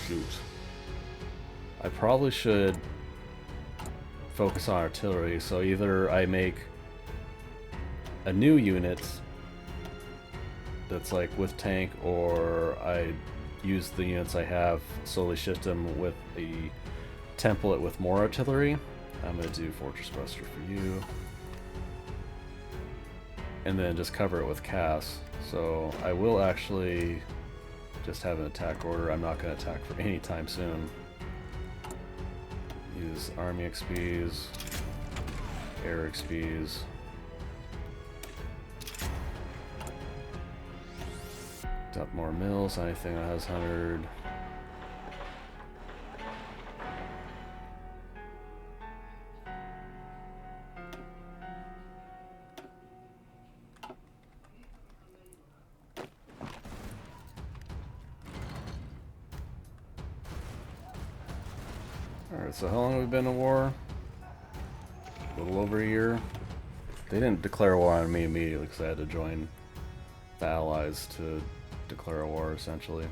shoot. I probably should focus on artillery, so either I make a new unit that's like with tank, or I use the units I have, slowly shift them with a template with more artillery. I'm gonna do Fortress Buster for you. And then just cover it with Cass. So I will actually just have an attack order. I'm not gonna attack for any time soon. Use army XPs, air XPs. Dump more mills, anything that has 100. Alright, so how long have we been in war? A little over a year. They didn't declare war on me immediately because I had to join the Allies to declare a war, essentially.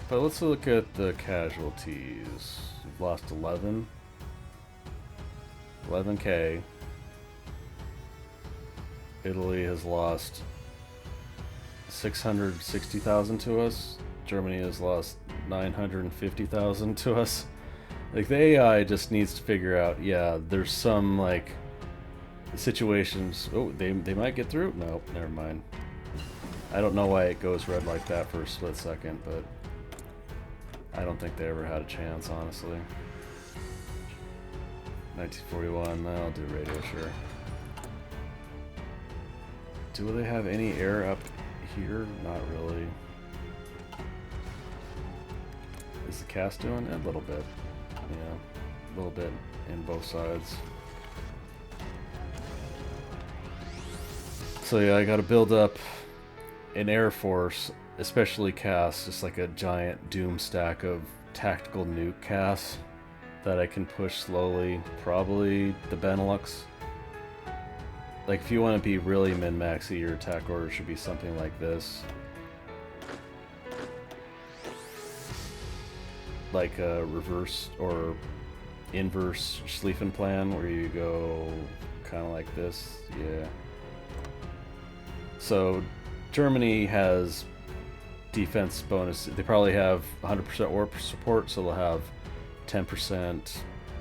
But let's look at the casualties. We've lost 11. 11k. Italy has lost 660,000 to us. Germany has lost 950,000 to us. Like, the AI just needs to figure out, yeah, there's some, like, situations. Oh, they might get through? Nope, never mind. I don't know why it goes red like that for a split second, but I don't think they ever had a chance, honestly. 1941, I'll do radio, sure. Do they have any air up here? Not really. Is the cast doing it? A little bit. Yeah, a little bit in both sides. So yeah, I gotta build up an air force, especially cast, just like a giant doom stack of tactical nuke casts that I can push slowly. Probably the Benelux. Like, if you want to be really min-maxy, your attack order should be something like this. Like a reverse or inverse Schlieffen plan, where you go kind of like this. Yeah. So Germany has defense bonus. They probably have 100% warp support, so they'll have 10%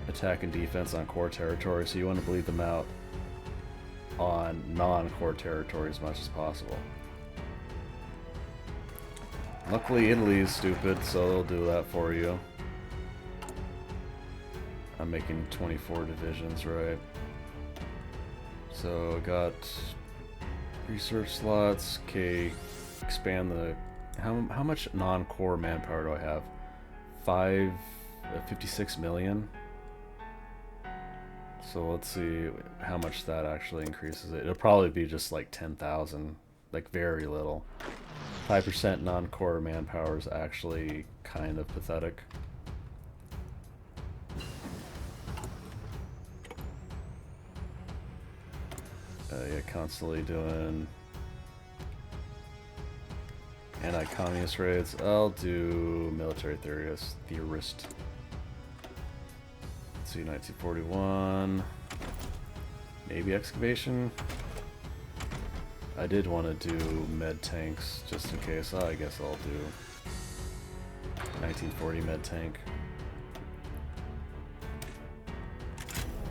attack and defense on core territory. So you want to bleed them out on non-core territory as much as possible. Luckily, Italy is stupid, so they'll do that for you. I'm making 24 divisions, right? So I got research slots. Okay, expand the. How much non-core manpower do I have? 56 million. So let's see how much that actually increases it. It'll probably be just like 10,000, like very little. 5% non-core manpower is actually kind of pathetic. Yeah, constantly doing anti-communist raids. I'll do military theorist. Let's see, 1941. Maybe excavation. I did want to do med tanks just in case. Oh, I guess I'll do 1940 med tank.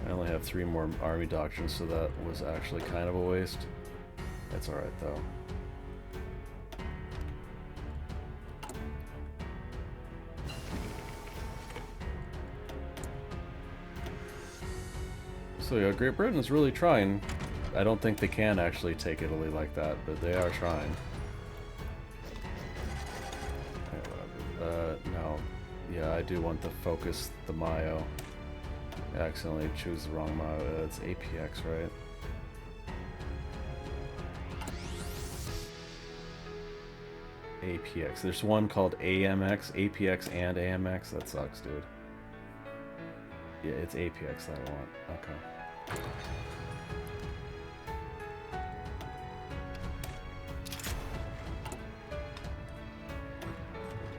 I only have 3 more army doctrines, so that was actually kind of a waste. That's alright though. So yeah, Great Britain is really trying. I don't think they can actually take Italy like that, but they are trying. Okay, whatever. No. Yeah, I do want to focus the Mayo. I accidentally choose the wrong Mayo. It's APX, right? APX. There's one called AMX, APX and AMX. That sucks, dude. Yeah, it's APX that I want. Okay.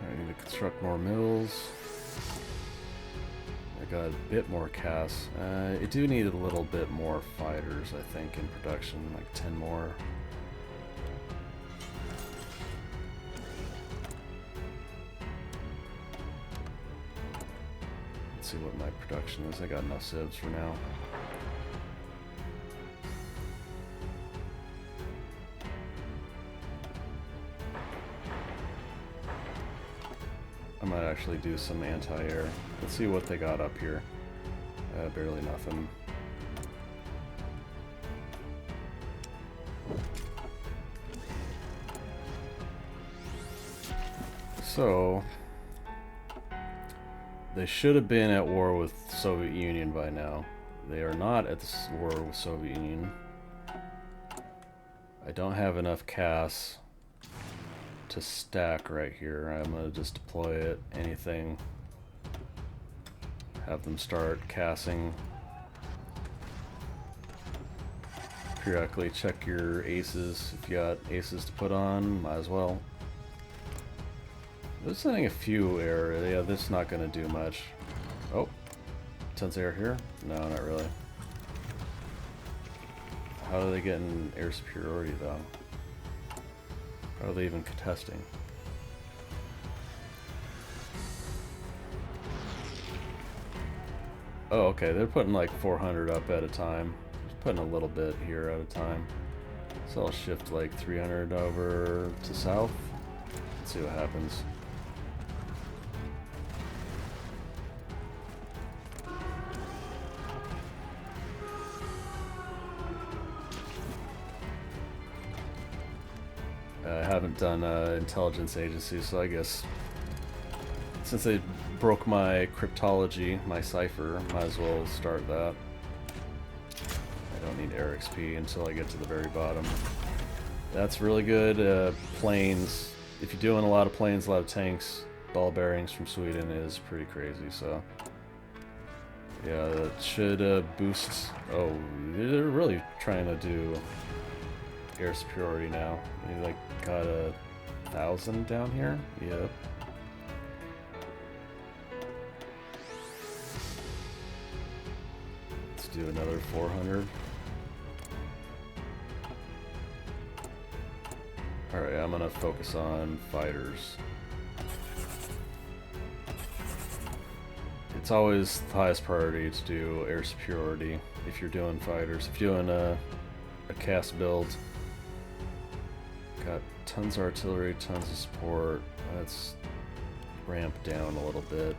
I need to construct more mills. I got a bit more casts. I do need a little bit more fighters, I think, in production, like 10 more. Let's see what my production is. I got enough civs for now. I might actually do some anti-air. Let's see what they got up here. Barely nothing. So, they should have been at war with Soviet Union by now. They are not at this war with Soviet Union. I don't have enough CAS to stack right here. I'm gonna just deploy it, anything. Have them start CASing. Periodically check your aces. If you got aces to put on, might as well. They're sending a few air. Yeah, this is not going to do much. Oh, tons of air here? No, not really. How are they getting air superiority, though? How are they even contesting? Oh, okay, they're putting like 400 up at a time. Just putting a little bit here at a time. So I'll shift like 300 over to south. Let's see what happens. I haven't done intelligence agency, so I guess since they broke my cryptology, my cipher, might as well start that. I don't need air XP until I get to the very bottom. That's really good. Planes, if you're doing a lot of planes, a lot of tanks, ball bearings from Sweden is pretty crazy, so yeah, that should boost. Oh, they're really trying to do air superiority now. You like got 1,000 down here? Yep. Let's do another 400. Alright, I'm gonna focus on fighters. It's always the highest priority to do air superiority if you're doing fighters. If you're doing a cast build, got tons of artillery, tons of support. Let's ramp down a little bit.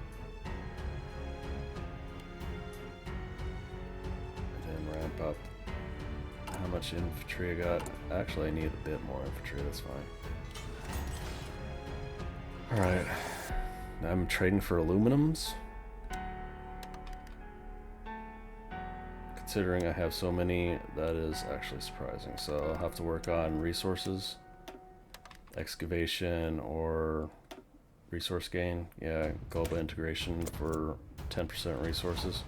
And then ramp up. How much infantry I got? Actually, I need a bit more infantry, that's fine. Alright. I'm trading for aluminums. Considering I have so many, that is actually surprising. So I'll have to work on resources. Excavation or resource gain. Yeah, global integration for 10% resources.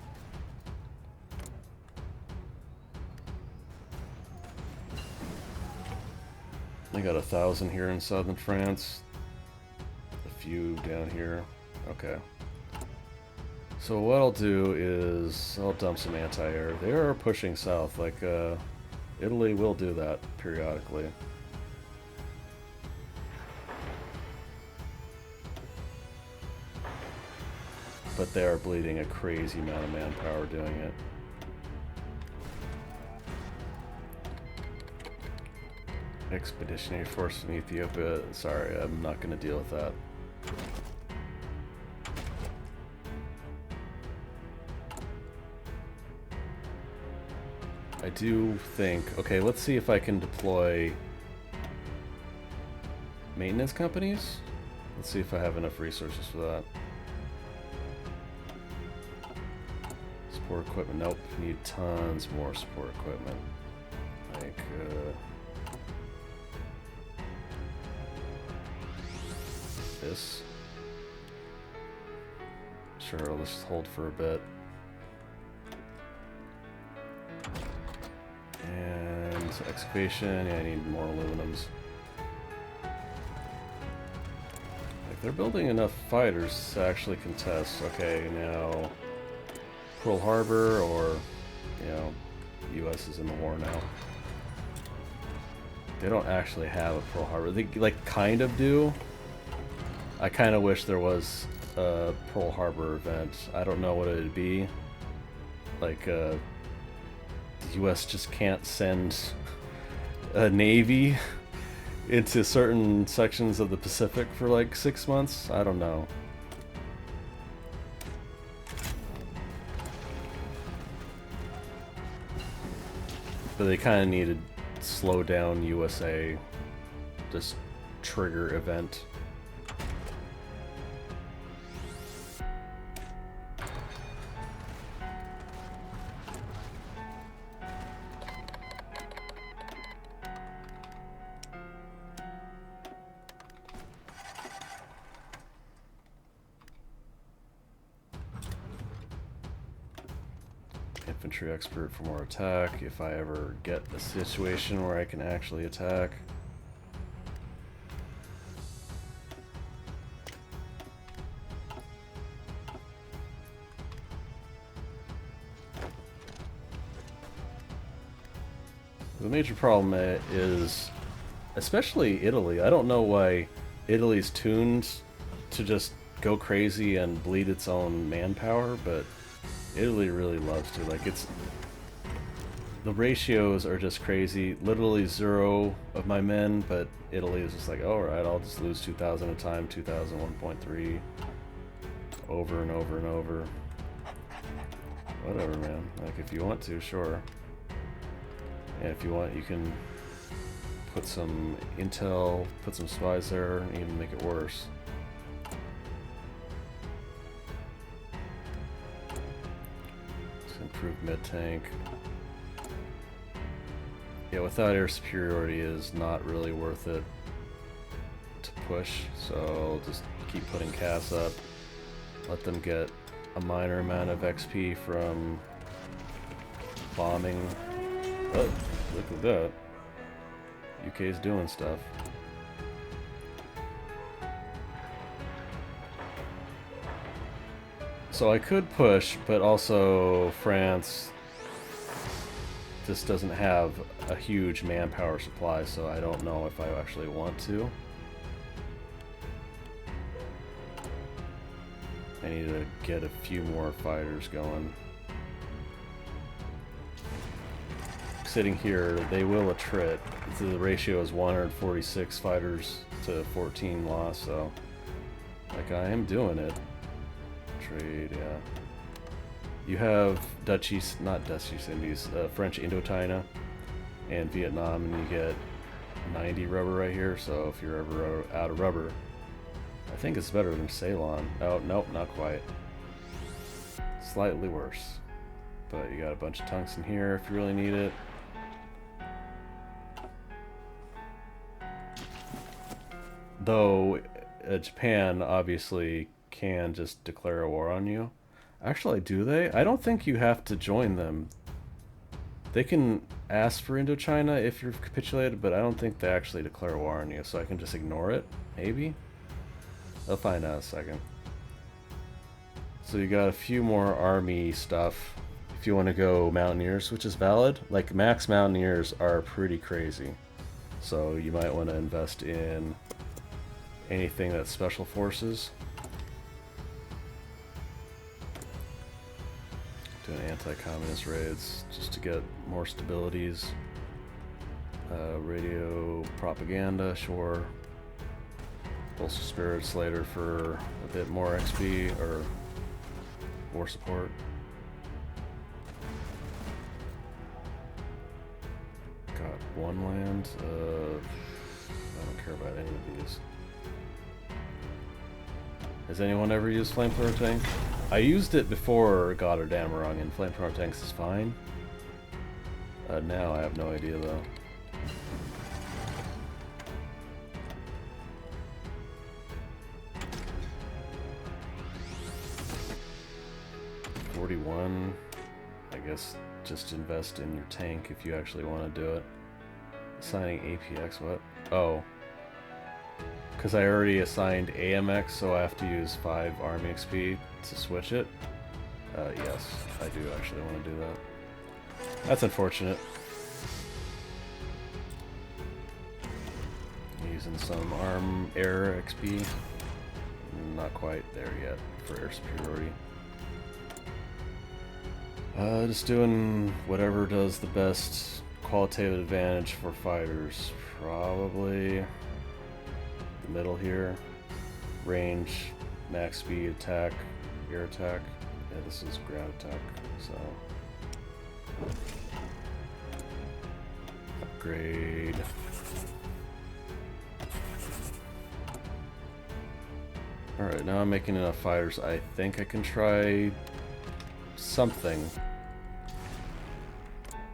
I got 1,000 here in southern France. A few down here. Okay. So what I'll do is I'll dump some anti-air. They are pushing south. Like Italy will do that periodically. But they are bleeding a crazy amount of manpower doing it. Expeditionary force from Ethiopia. Sorry, I'm not going to deal with that. I do think... Okay, let's see if I can deploy maintenance companies. Let's see if I have enough resources for that. Support equipment. Nope. Need tons more support equipment. Like, this. Sure, I'll just hold for a bit. And excavation. Yeah, I need more aluminums. Like, they're building enough fighters to actually contest. Okay, now Pearl Harbor, or, you know, U.S. is in the war now. They don't actually have a Pearl Harbor. They, like, kind of do. I kind of wish there was a Pearl Harbor event. I don't know what it would be. Like, the US just can't send a Navy into certain sections of the Pacific for like 6 months? I don't know. But they kind of need to slow down USA, this trigger event. Infantry expert for more attack, if I ever get a situation where I can actually attack. The major problem is, especially Italy, I don't know why Italy's tuned to just go crazy and bleed its own manpower, but Italy really loves to. Like, it's... the ratios are just crazy. Literally 0 of my men, but Italy is just like, alright, I'll just lose 2,000 at a time, 2,000, 1.3. Over and over and over. Whatever, man. Like, if you want to, sure. And if you want, you can put some intel, put some spies there, and even make it worse. Improved mid-tank. Yeah, without air superiority is not really worth it to push, so I'll just keep putting CAS up. Let them get a minor amount of XP from bombing. Oh, look at that. UK's doing stuff. So I could push, but also France just doesn't have a huge manpower supply, so I don't know if I actually want to. I need to get a few more fighters going. Sitting here, they will attrit. The ratio is 146 fighters to 14 loss, so like I am doing it. Trade, yeah. You have Dutch East, not Dutch East Indies, French Indochina and Vietnam, and you get 90 rubber right here, so if you're ever out of rubber, I think it's better than Ceylon. Oh, nope, not quite. Slightly worse. But you got a bunch of tungsten here if you really need it. Though, Japan obviously can just declare a war on you. Actually, do they? I don't think you have to join them. They can ask for Indochina if you're capitulated, but I don't think they actually declare war on you, so I can just ignore it, maybe? I'll find out in a second. So you got a few more army stuff if you want to go Mountaineers, which is valid. Like, max Mountaineers are pretty crazy, so you might want to invest in anything that's Special Forces. Doing anti-communist raids just to get more stabilities. Radio propaganda, sure. Bolster spirits later for a bit more XP or war support. Got one land. I don't care about any of these. Has anyone ever used flamethrower tank? I used it before Goddard Damarung, and flamethrower tanks is fine. Now I have no idea though. $41. I guess just invest in your tank if you actually want to do it. Assigning APX, what? Oh. Because I already assigned AMX, so I have to use 5 Army XP to switch it. Yes, I do actually want to do that. That's unfortunate. Using some ARM Air XP. Not quite there yet for air superiority. Just doing whatever does the best qualitative advantage for fighters. Probably the middle here. Range, max speed, attack, air attack. Yeah, this is ground attack, so. Upgrade. Alright, now I'm making enough fighters. I think I can try something.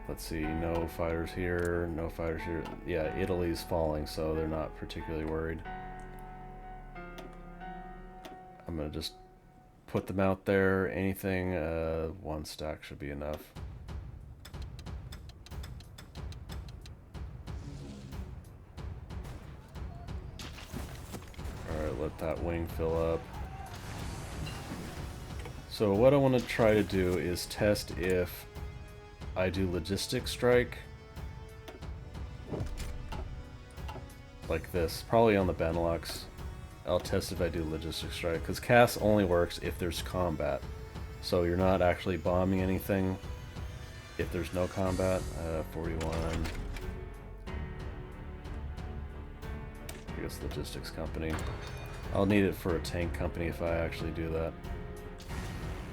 Let's see, no fighters here, no fighters here. Yeah, Italy's falling, so they're not particularly worried. I'm gonna just put them out there. Anything, one stack should be enough. Alright, let that wing fill up. So what I want to try to do is test if I do logistic strike like this, probably on the Benelux. I'll test if I do logistic strike, because CAS only works if there's combat. So you're not actually bombing anything if there's no combat. 41. I guess logistics company. I'll need it for a tank company if I actually do that.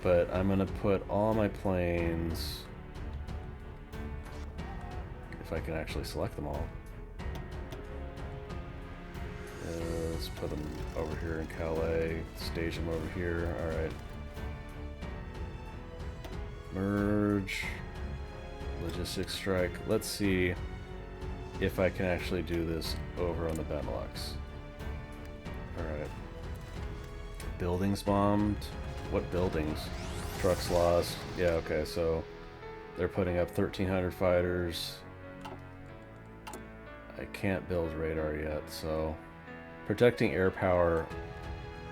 But I'm gonna put all my planes, if I can actually select them all. Let's put them over here in Calais, stage them over here. Alright. Merge. Logistics strike. Let's see if I can actually do this over on the Benelux. Alright. Buildings bombed. What buildings? Trucks lost. Yeah, okay, so they're putting up 1,300 fighters. I can't build radar yet, so protecting air power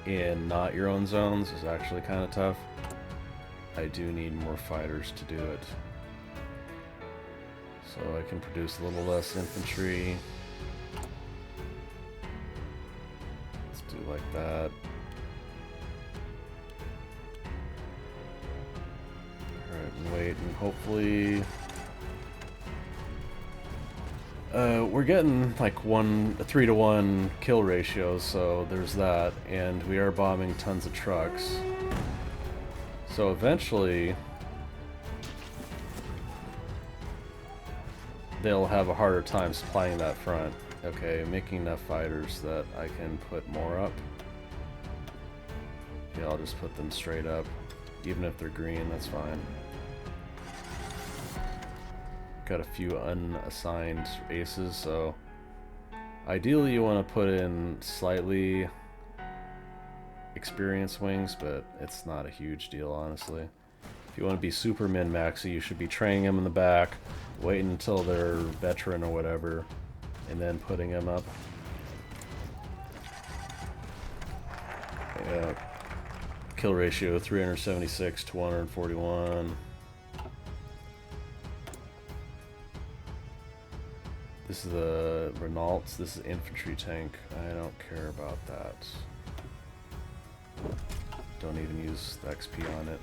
in not your own zones is actually kind of tough. I do need more fighters to do it. So I can produce a little less infantry. Let's do like that. Alright, and wait, and hopefully we're getting like 3-to-1 kill ratios, so there's that, and we are bombing tons of trucks. So eventually they'll have a harder time supplying that front. Okay, making enough fighters that I can put more up. Yeah, I'll just put them straight up. Even if they're green, that's fine. Got a few unassigned aces, so ideally you want to put in slightly experienced wings, but it's not a huge deal, honestly. If you want to be super min-maxy, you should be training them in the back, waiting until they're veteran or whatever, and then putting them up. Yeah. Kill ratio 376 to 141. This is the Renault. This is infantry tank. I don't care about that. Don't even use the XP on it.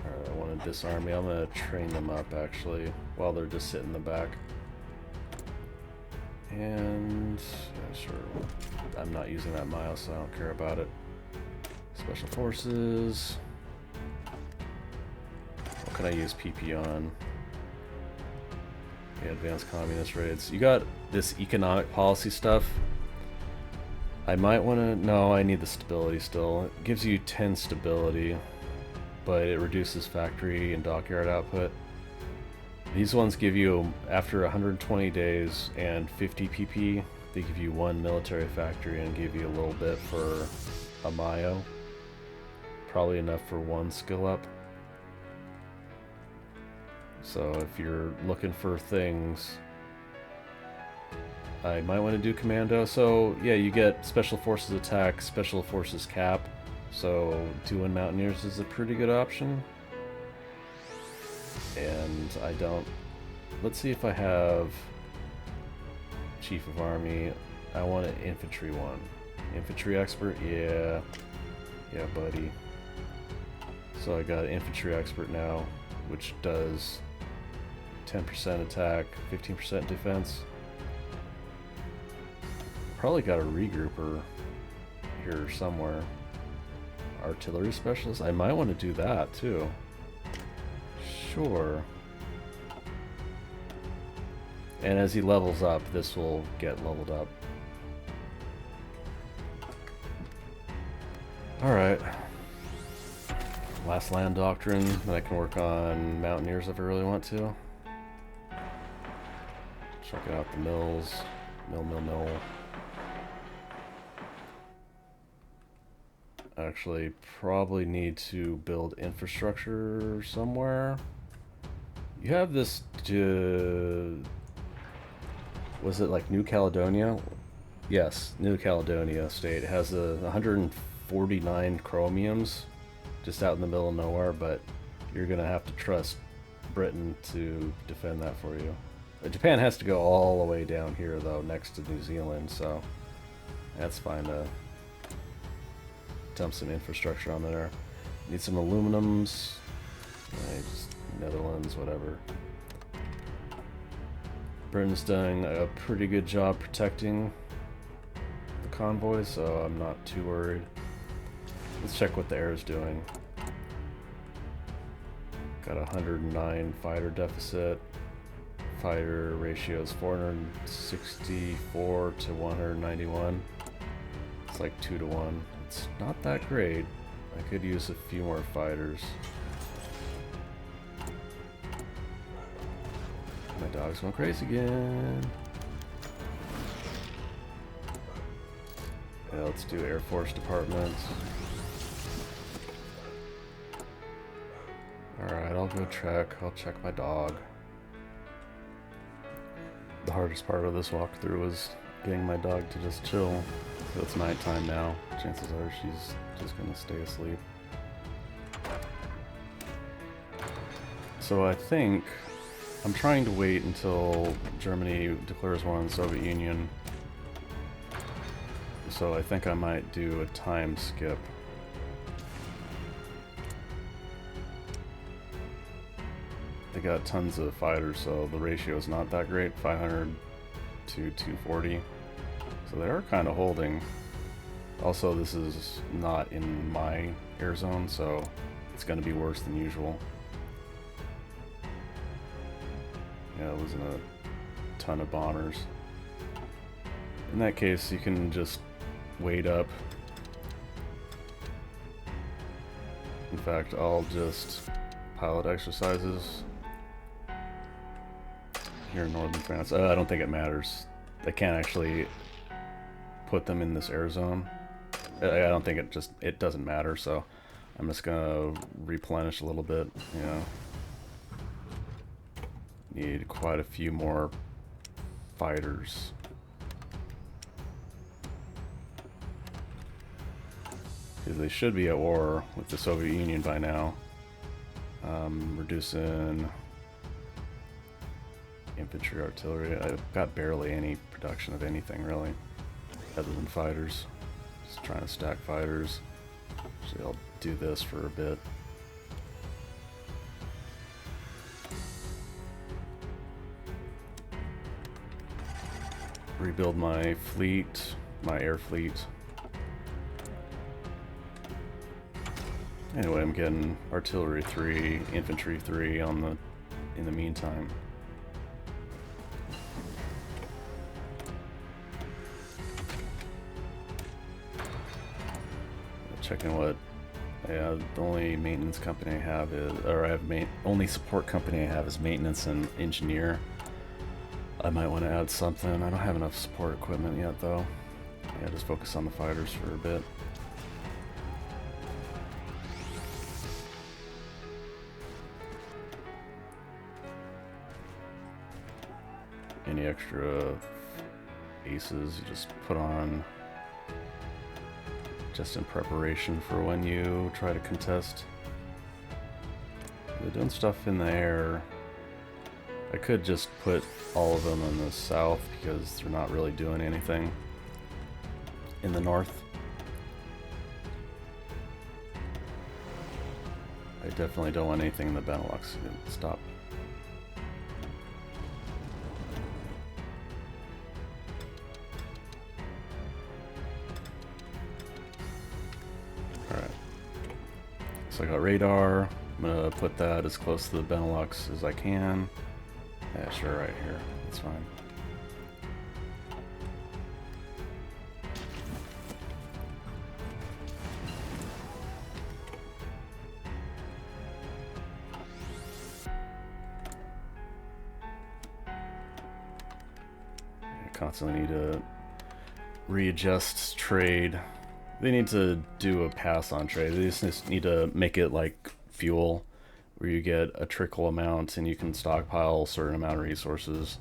Alright, I want to disarm me. I'm going to train them up actually while they're just sitting in the back. And yeah, sure. I'm not using that mile, so I don't care about it. Special forces. What can I use PP on? Yeah, advanced communist raids. You got this economic policy stuff. I might want to... No, I need the stability still. It gives you 10 stability, but it reduces factory and dockyard output. These ones give you, after 120 days and 50 PP, they give you 1 military factory and give you a little bit for a Mayo. Probably enough for 1 skill up. So if you're looking for things, I might want to do commando. So yeah, you get special forces attack, special forces cap. So doing mountaineers is a pretty good option. And I don't... Let's see if I have chief of army. I want an infantry one. Infantry expert? Yeah. Yeah, buddy. So I got an infantry expert now, which does 10% attack, 15% defense. Probably got a regrouper here somewhere. Artillery specialist? I might want to do that too. Sure. And as he levels up, this will get leveled up. Alright. Last land doctrine, that I can work on mountaineers if I really want to. Checking out the mills. Mill. Actually, probably need to build infrastructure somewhere. You have this, was it like New Caledonia? Yes, New Caledonia state. It has 149 chromiums just out in the middle of nowhere, but you're gonna have to trust Britain to defend that for you. Japan has to go all the way down here though, next to New Zealand, so that's fine to dump some infrastructure on there. Need some aluminums. Just Netherlands, whatever. Britain's doing a pretty good job protecting the convoys, so I'm not too worried. Let's check what the air is doing. Got a 109 fighter deficit. Fighter ratio is 464 to 191. It's like 2 to 1. It's not that great. I could use a few more fighters. My dog's going crazy again. Yeah, let's do Air Force Department. Alright, I'll go check. I'll check my dog. The hardest part of this walkthrough was getting my dog to just chill. So it's nighttime now. Chances are she's just gonna stay asleep. So I think I'm trying to wait until Germany declares war on the Soviet Union. So I think I might do a time skip. They got tons of fighters, so the ratio is not that great, 500 to 240. So they are kind of holding. Also, this is not in my air zone, so it's going to be worse than usual. Yeah, it wasn't a ton of bombers. In that case, you can just wait up. In fact, I'll just pilot exercises here in northern France. I don't think it matters. They can't actually put them in this air zone. I don't think it doesn't matter, so I'm just gonna replenish a little bit, you know. Need quite a few more fighters. Because they should be at war with the Soviet Union by now. Reducing infantry, artillery. I've got barely any production of anything really, other than fighters. Just trying to stack fighters. Actually, I'll do this for a bit. Rebuild my fleet, my air fleet. Anyway, I'm getting artillery 3, infantry 3 in the meantime. Checking what, yeah, the only maintenance company I have is, or I have only support company I have is maintenance and engineer. I might want to add something. I don't have enough support equipment yet though. Yeah, just focus on the fighters for a bit. Any extra aces you just put on just in preparation for when you try to contest. They're doing stuff in the air. I could just put all of them in the south because they're not really doing anything in the north. I definitely don't want anything in the Benelux. Stop. Alright. So I got radar. I'm gonna put that as close to the Benelux as I can. Yeah, sure, right here. That's fine. Constantly need to readjust trade. They need to do a pass on trade. They just need to make it like fuel, where you get a trickle amount and you can stockpile a certain amount of resources.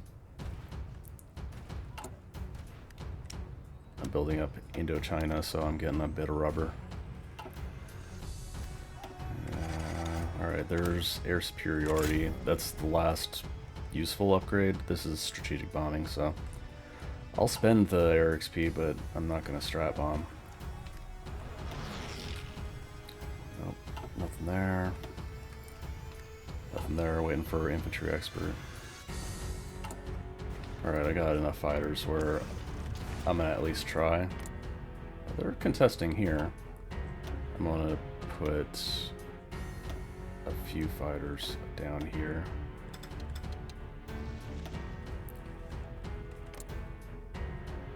I'm building up Indochina, so I'm getting a bit of rubber. Alright, there's air superiority. That's the last useful upgrade. This is strategic bombing, so I'll spend the air XP, but I'm not going to strat bomb. Nope, nothing there. Nothing there, waiting for infantry expert. Alright, I got enough fighters where I'm going to at least try. They're contesting here. I'm going to put a few fighters down here.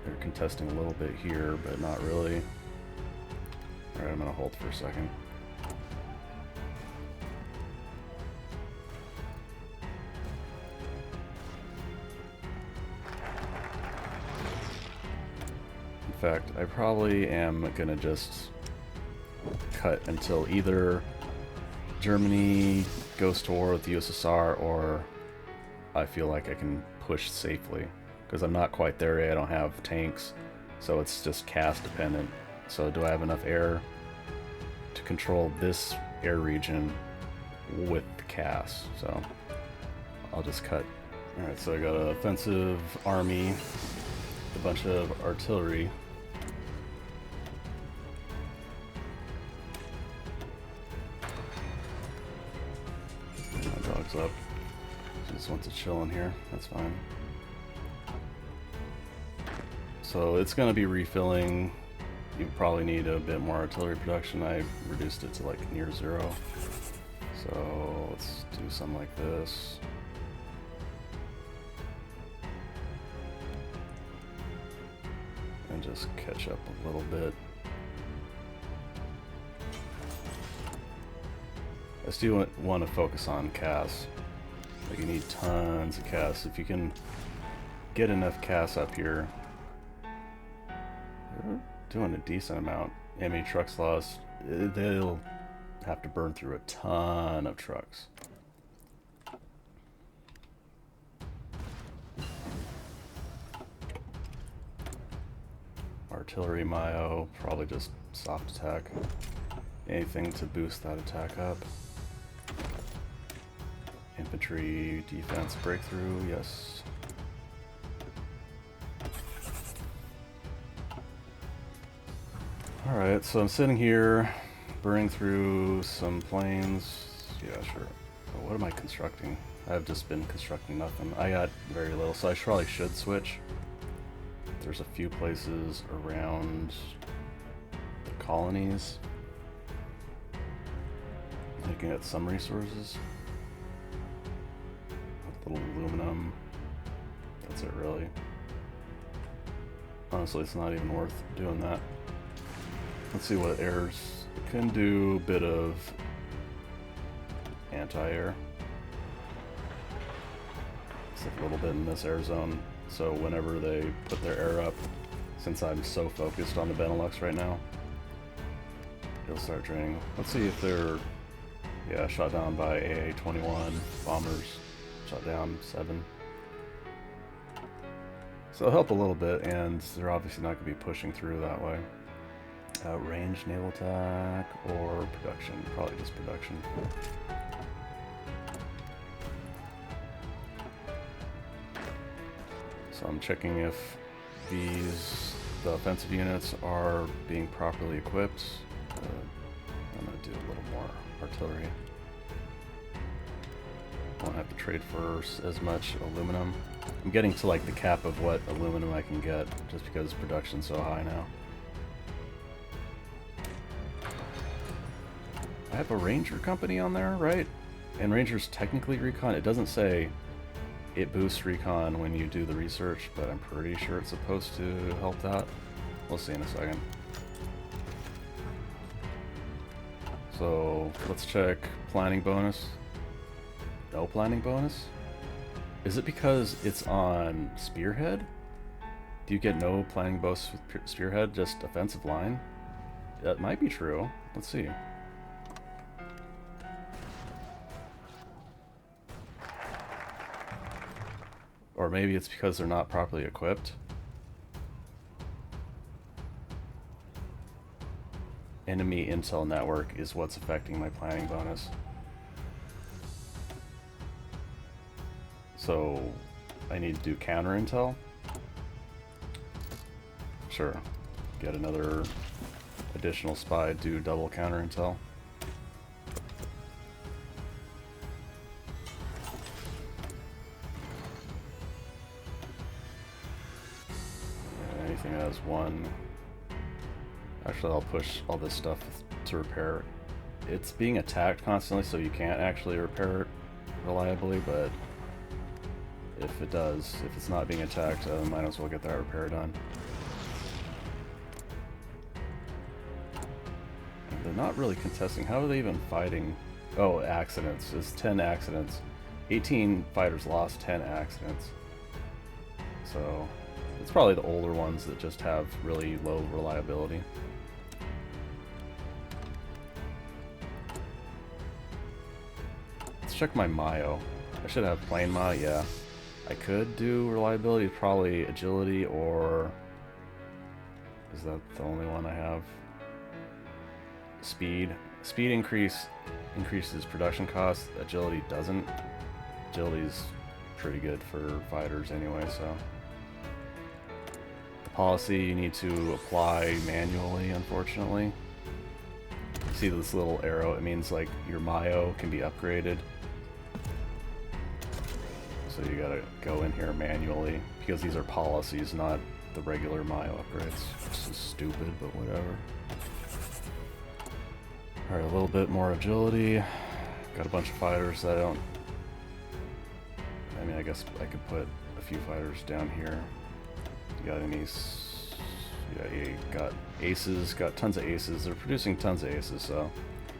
They're contesting a little bit here, but not really. Alright, I'm going to hold for a second. In fact, I probably am going to just cut until either Germany goes to war with the USSR or I feel like I can push safely. Because I'm not quite there yet, I don't have tanks, so it's just cast dependent. So do I have enough air to control this air region with the cast? So I'll just cut. Alright, so I got an offensive army, a bunch of artillery. My dog's up. She just wants to chill in here, that's fine. So it's going to be refilling. You probably need a bit more artillery production. I reduced it to like near 0. So let's do something like this. And just catch up a little bit. I still want to focus on casts. Like you need tons of casts. If you can get enough casts up here, they're doing a decent amount. Enemy trucks lost. They'll have to burn through a ton of trucks. Artillery Mayo, probably just soft attack. Anything to boost that attack up. Infantry defense breakthrough, yes. Alright, so I'm sitting here, burning through some planes. Yeah, sure. Oh, what am I constructing? I've just been constructing nothing. I got very little, so I probably should switch. There's a few places around the colonies. I can get some resources. A little aluminum. That's it, really. Honestly, it's not even worth doing that. Let's see what airs. It can do a bit of anti-air. It's a little bit in this air zone, so whenever they put their air up, since I'm so focused on the Benelux right now, it'll start draining. Let's see if they're, yeah, shot down by AA-21 bombers. Shot down 7. So it'll help a little bit, and they're obviously not going to be pushing through that way. Range naval attack or production? Probably just production. So I'm checking if the offensive units are being properly equipped. I'm going to do a little more artillery. Won't have to trade for as much aluminum. I'm getting to like the cap of what aluminum I can get just because production's so high now. I have a ranger company on there, right? And rangers technically recon. It doesn't say it boosts recon when you do the research, but I'm pretty sure it's supposed to help that. We'll see in a second. So let's check planning bonus. No planning bonus? Is it because it's on Spearhead? Do you get no planning bonus with Spearhead, just offensive line? That might be true. Let's see. Or maybe it's because they're not properly equipped. Enemy intel network is what's affecting my planning bonus. So I need to do counter intel. Sure. Get another additional spy, do double counter intel. Anything that has one. Actually, I'll push all this stuff to repair. It's being attacked constantly, so you can't actually repair it reliably, but if it does, if it's not being attacked, might as well get that repair done. And they're not really contesting. How are they even fighting? Oh, accidents. It's 10 accidents. 18 fighters lost 10 accidents. So it's probably the older ones that just have really low reliability. Let's check my Mayo. I should have plain Mayo, yeah. I could do reliability, probably agility, or is that the only one I have? Speed. Speed increases production costs. Agility doesn't. Agility's pretty good for fighters anyway, so. The policy you need to apply manually, unfortunately. See this little arrow? It means like your Mayo can be upgraded. So you gotta go in here manually, because these are policies, not the regular Mayo upgrades. This is stupid, but whatever. Alright, a little bit more agility. Got a bunch of fighters that I don't... I mean, I guess I could put a few fighters down here. You got any... Yeah, you got aces, got tons of aces. They're producing tons of aces, so...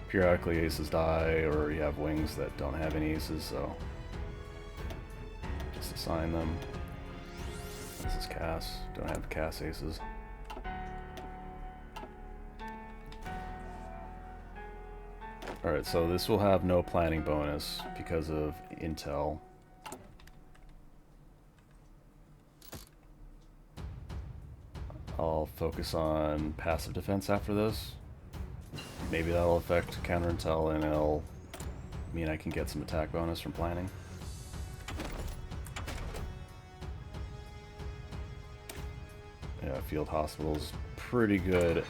Periodically aces die, or you have wings that don't have any aces, so... Assign them. This is Cass. Don't have Cass aces. Alright, so this will have no planning bonus because of intel. I'll focus on passive defense after this. Maybe that'll affect counter intel and it'll mean I can get some attack bonus from planning. Yeah, field hospitals pretty good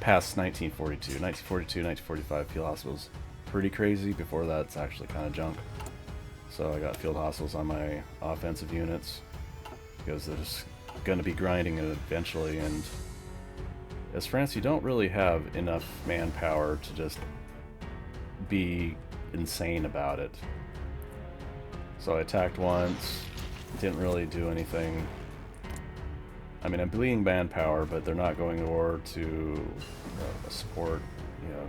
past 1942. 1942, 1945 field hospitals pretty crazy. Before that, it's actually kind of junk. So I got field hospitals on my offensive units because they're just going to be grinding it eventually. And as France, you don't really have enough manpower to just be insane about it. So I attacked once, didn't really do anything. I mean, I'm bleeding manpower, but they're not going to war to support, you know,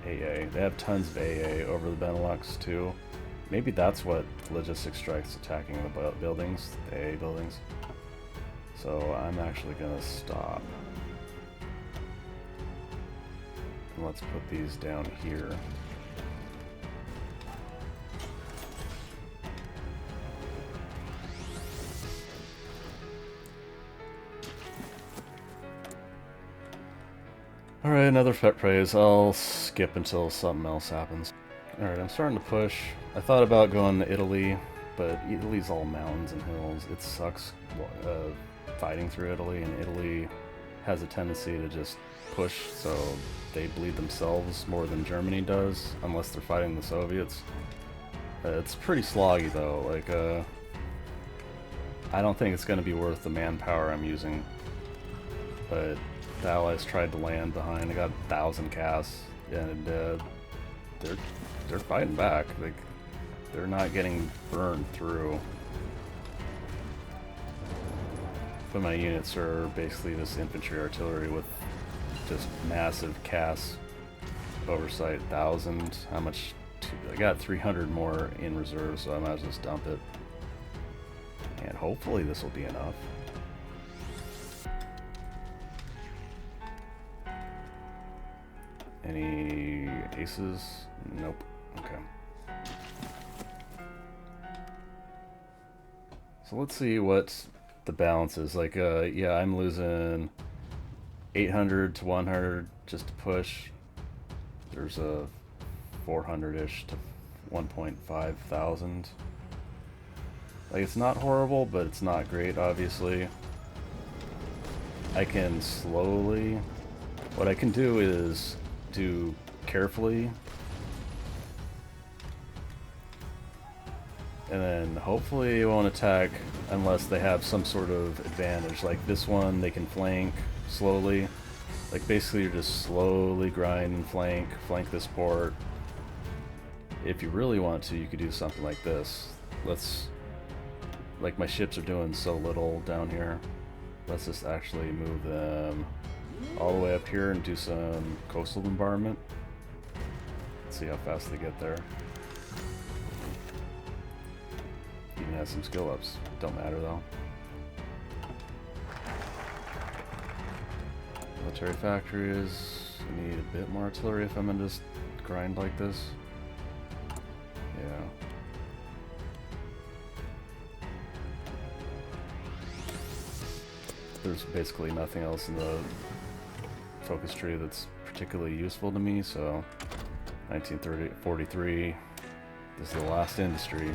AA. They have tons of AA over the Benelux, too. Maybe that's what logistics strikes attacking the buildings, the AA buildings. So I'm actually going to stop. And let's put these down here. Alright, another pet praise. I'll skip until something else happens. Alright, I'm starting to push. I thought about going to Italy, but Italy's all mountains and hills. It sucks fighting through Italy, and Italy has a tendency to just push, so they bleed themselves more than Germany does, unless they're fighting the Soviets. It's pretty sloggy though, like, I don't think it's going to be worth the manpower I'm using, but the Allies tried to land behind. I got 1,000 casts, and they're fighting back. Like, they're not getting burned through. But my units are basically just infantry artillery with just massive cast oversight. 1,000. How much? I got 300 more in reserve, so I might as well just dump it. And hopefully this will be enough. Any aces? Nope. Okay. So let's see what the balance is. Like, yeah, I'm losing 800 to 100 just to push. There's a 400-ish to 1.5 thousand. Like, it's not horrible, but it's not great, obviously. I can slowly... What I can do is do carefully, and then hopefully it won't attack unless they have some sort of advantage. Like this one, they can flank slowly. Like, basically you're just slowly grind and flank this port. If you really want to, you could do something like this. Like, my ships are doing so little down here. Let's just actually move them all the way up here and do some coastal bombardment. Let's see how fast they get there. Even has some skill ups. Don't matter though. Military factories. I need a bit more artillery if I'm gonna just grind like this. Yeah. There's basically nothing else in the focus tree that's particularly useful to me, so 1943, this is the last industry.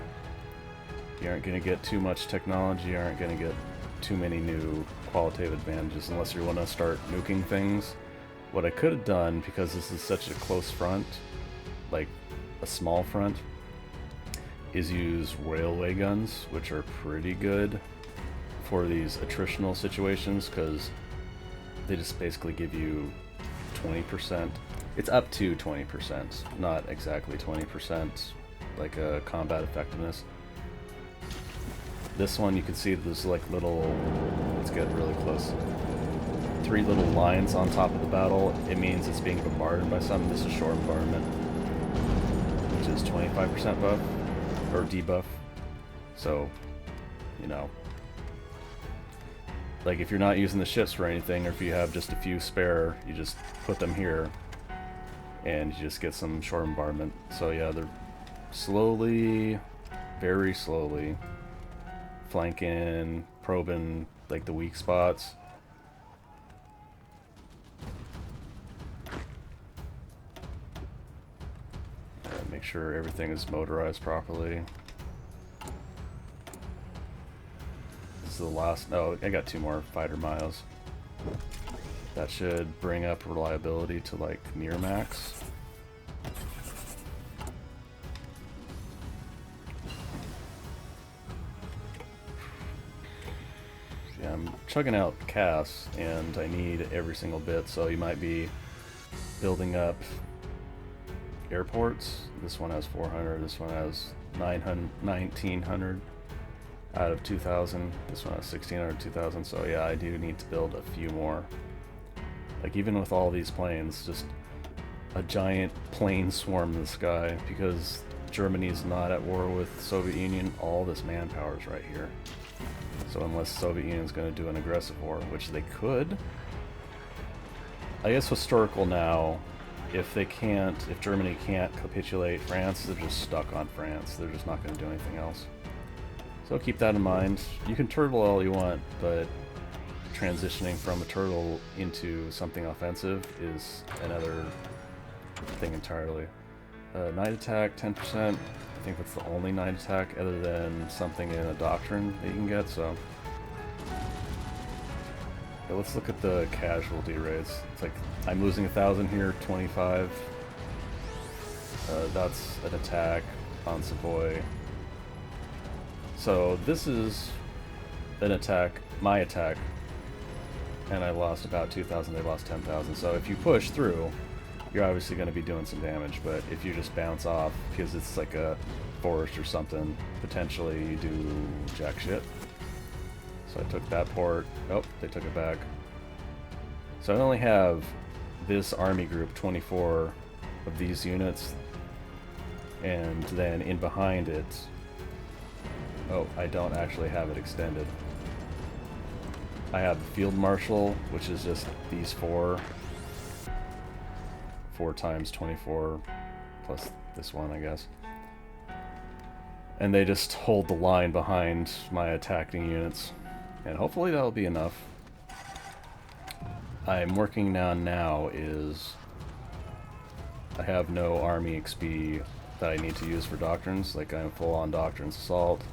You aren't going to get too much technology, you aren't going to get too many new qualitative advantages unless you want to start nuking things. What I could have done, because this is such a close front, like a small front, is use railway guns, which are pretty good for these attritional situations, because they just basically give you 20%. It's up to 20%, not exactly 20%, like a combat effectiveness. This one, you can see there's like little, let's get really close, 3 little lines on top of the battle. It means it's being bombarded by something. This is shore bombardment, which is 25% buff, or debuff. So, you know, like, if you're not using the ships for anything, or if you have just a few spare, you just put them here, and you just get some shore bombardment. So yeah, they're slowly, very slowly, flanking, probing, like, the weak spots. Make sure everything is motorized properly. This is the last... Oh, I got 2 more fighter miles. That should bring up reliability to, like, near max. Yeah, I'm chugging out casts, and I need every single bit, so you might be building up airports. This one has 400, this one has 1900 out of 2000, this one has 1600, 2000, so yeah, I do need to build a few more. Like, even with all these planes, just a giant plane swarm in the sky, because Germany's not at war with Soviet Union, all this manpower is right here. So unless Soviet Union's going to do an aggressive war, which they could, I guess historical now, if Germany can't capitulate France, they're just stuck on France. They're just not going to do anything else. So keep that in mind. You can turtle all you want, but transitioning from a turtle into something offensive is another thing entirely. Night attack, 10%. think that's the only night attack other than something in a doctrine that you can get, so... Okay, let's look at the casualty rates. It's like, I'm losing 1,000 here, 25. That's an attack on Savoy. So this is an attack, my attack, and I lost about 2,000, they lost 10,000. So if you push through, you're obviously going to be doing some damage, but if you just bounce off, because it's like a forest or something, potentially you do jack shit. So I took that port. Oh, they took it back. So I only have this army group, 24 of these units, and then in behind it, oh, I don't actually have it extended. I have the Field Marshal, which is just these 4 times 24 plus this one, I guess. And they just hold the line behind my attacking units. And hopefully that'll be enough. I'm working on now is I have no army XP that I need to use for doctrines. Like, I'm full on doctrines assault.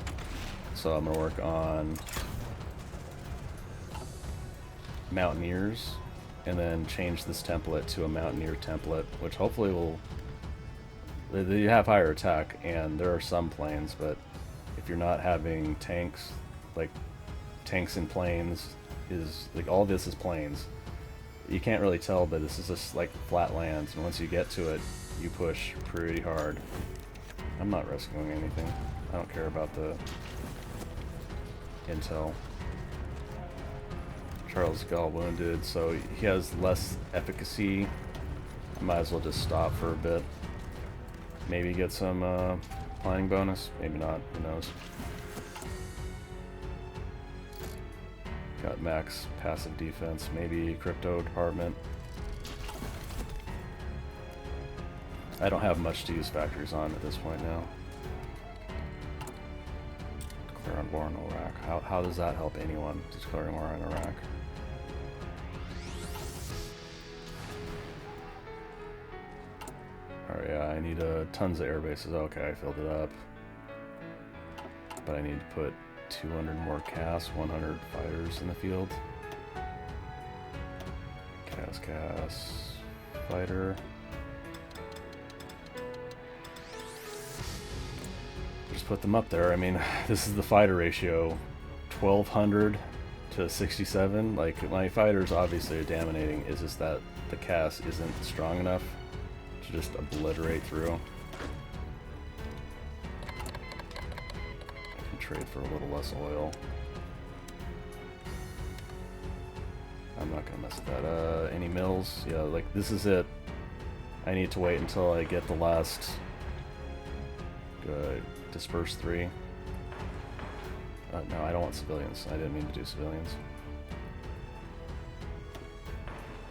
So I'm going to work on mountaineers and then change this template to a mountaineer template, which hopefully will... They have higher attack, and there are some planes, but if you're not having tanks, like tanks in plains, is like all this is plains. You can't really tell, but this is just like flat lands, and once you get to it, you push pretty hard. I'm not rescuing anything. I don't care about the intel. Charles got wounded, so he has less efficacy. I might as well just stop for a bit. Maybe get some planning bonus. Maybe not. Who knows? Got max passive defense. Maybe crypto department. I don't have much to use factories on at this point now. Declare on war in Iraq. How does that help anyone? Declaring war in Iraq. Alright, yeah, I need tons of air bases. Okay, I filled it up. But I need to put 200 more CAS, 100 fighters in the field. CAS, fighter. Just put them up there. I mean, this is the fighter ratio. 1,200 to 67. Like, my fighters obviously are dominating. It's just that the CAS isn't strong enough to just obliterate through. I can trade for a little less oil. I'm not gonna mess with that. Any mills? Yeah, like this is it. I need to wait until I get the last disperse 3. No, I don't want civilians. I didn't mean to do civilians.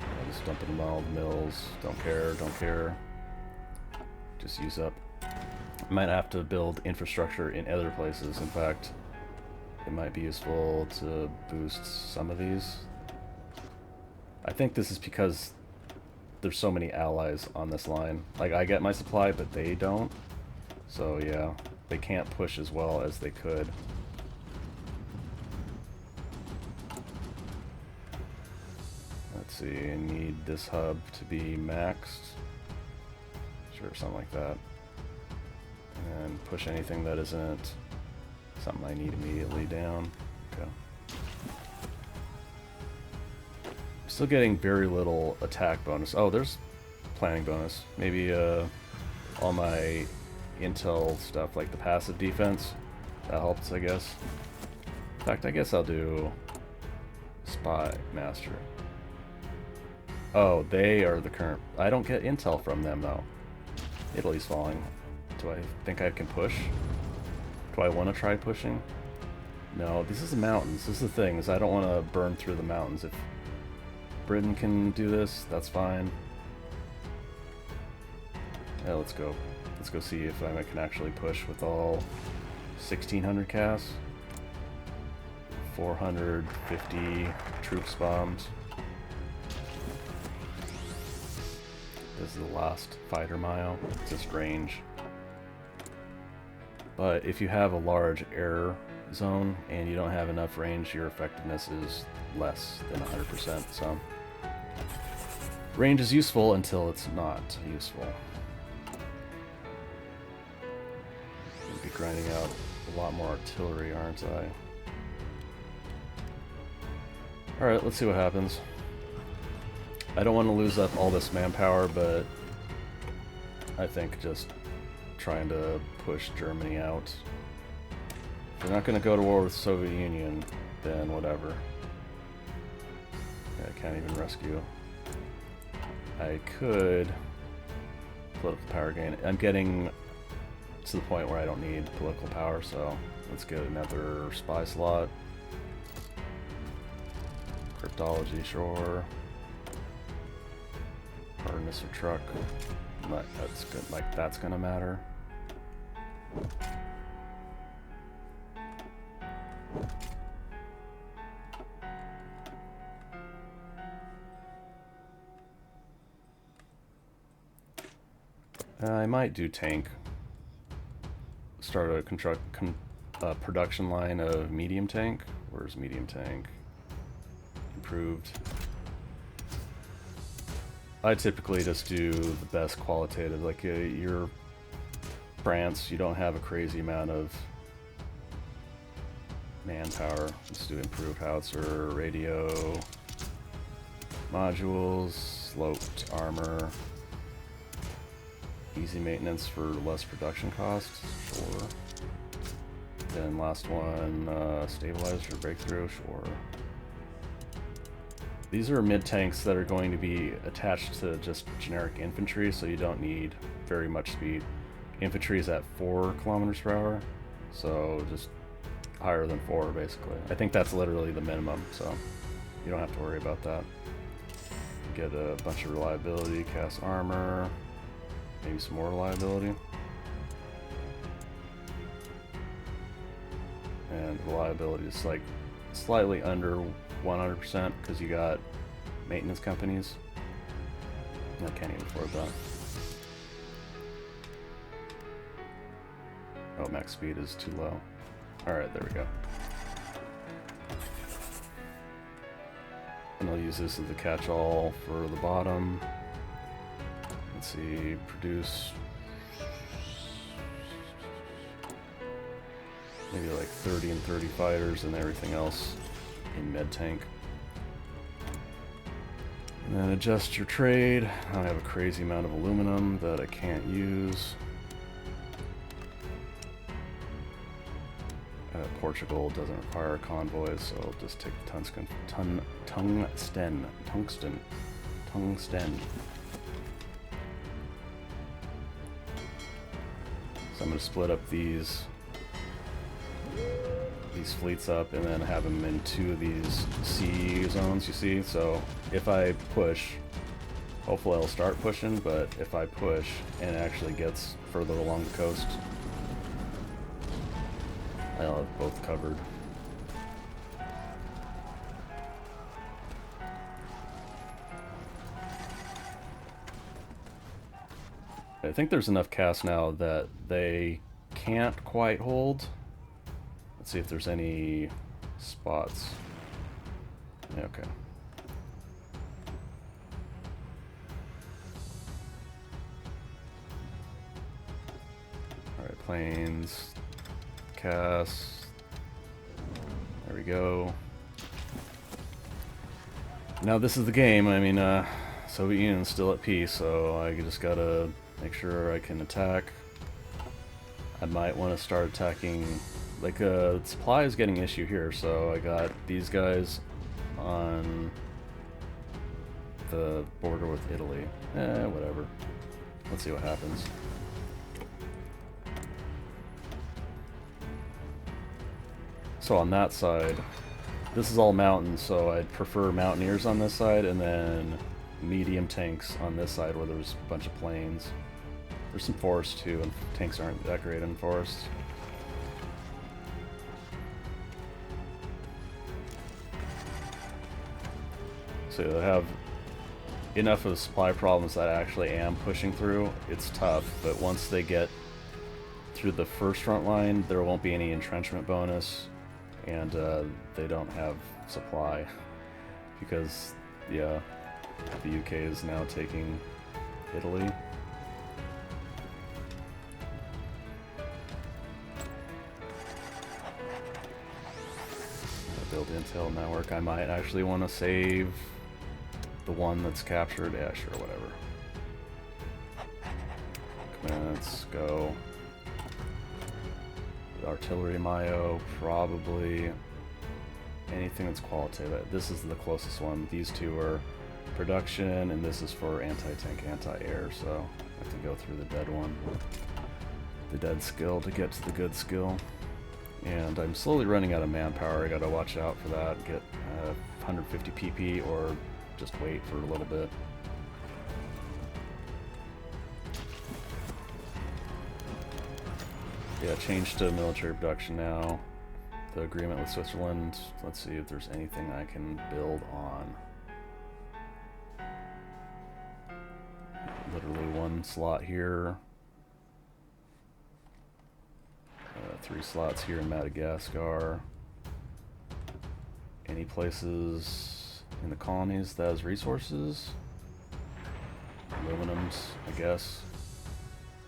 I'm just dumping them all the mills. Don't care, don't care. Just use up. I might have to build infrastructure in other places. In fact, it might be useful to boost some of these. I think this is because there's so many allies on this line. Like, I get my supply, but they don't. So yeah, they can't push as well as they could. Let's see, I need this hub to be maxed. Sure, something like that. And push anything that isn't something I need immediately down. Okay. Still getting very little attack bonus. Oh, there's planning bonus. Maybe all my intel stuff, like the passive defense, that helps, I guess. In fact, I guess I'll do Spy Master. Oh, they are the current... I don't get intel from them, though. Italy's falling. Do I think I can push? Do I want to try pushing? No, this is the mountains. This is the thing, is I don't want to burn through the mountains. If Britain can do this, that's fine. Yeah, let's go. Let's go see if I can actually push with all 1,600 CAS. 450 troops bombed. This is the last fighter mile. It's just range. But if you have a large air zone and you don't have enough range, your effectiveness is less than 100%. So range is useful until it's not useful. I'll be grinding out a lot more artillery, aren't I? Alright, let's see what happens. I don't want to lose up all this manpower, but I think just trying to push Germany out. If they're not going to go to war with the Soviet Union, then whatever. Yeah, I can't even rescue. I could political power gain. I'm getting to the point where I don't need political power, so let's get another spy slot. Cryptology, sure. Hardness or truck. That's good. Like that's gonna matter. I might do tank. Start a production line of medium tank. Where's medium tank? Improved. I typically just do the best qualitative. Like you're France, you don't have a crazy amount of manpower. Let's do improved howitzer, radio, modules, sloped armor, easy maintenance for less production costs, sure. Then last one, stabilizer, breakthrough, sure. These are mid-tanks that are going to be attached to just generic infantry, so you don't need very much speed. Infantry is at 4 kilometers per hour, so just higher than 4, basically. I think that's literally the minimum, so you don't have to worry about that. Get a bunch of reliability, cast armor, maybe some more reliability. And reliability is like slightly under 100% because you got maintenance companies. I can't even afford that. Oh, max speed is too low. Alright, there we go. And I'll use this as a catch-all for the bottom. Let's see, produce maybe like 30 and 30 fighters and everything else in med tank. And then adjust your trade. I have a crazy amount of aluminum that I can't use. Portugal doesn't require convoys, so I'll just take the tungsten. So I'm going to split up these fleets up and then have them in 2 of these sea zones, you see. So if I push, hopefully I'll start pushing, but if I push and it actually gets further along the coast, I'll have both covered. I think there's enough cast now that they can't quite hold. Let's see if there's any spots. Yeah, okay. Alright, planes. Cast. There we go. Now this is the game. I mean, Soviet Union's still at peace, so I just gotta make sure I can attack. I might want to start attacking. Like, supply is getting an issue here, so I got these guys on the border with Italy. Whatever. Let's see what happens. So on that side, this is all mountains, so I'd prefer mountaineers on this side, and then medium tanks on this side where there's a bunch of plains. There's some forests too, and tanks aren't that great in forests. So I have enough of supply problems that I actually am pushing through. It's tough, but once they get through the first front line, there won't be any entrenchment bonus, and they don't have supply because, yeah, the UK is now taking Italy. Build intel network. I might actually want to save the one that's captured. Yeah, sure, whatever. Let's go. Artillery Mayo, probably anything that's qualitative. This is the closest one. These two are production, and this is for anti-tank, anti-air, so I have to go through the dead one. The dead skill to get to the good skill. And I'm slowly running out of manpower. I gotta watch out for that. Get 150 PP or just wait for a little bit. Yeah, change to military production now. The agreement with Switzerland. Let's see if there's anything I can build on. Literally one slot here. 3 slots here in Madagascar. Any places in the colonies that has resources? Aluminums, I guess.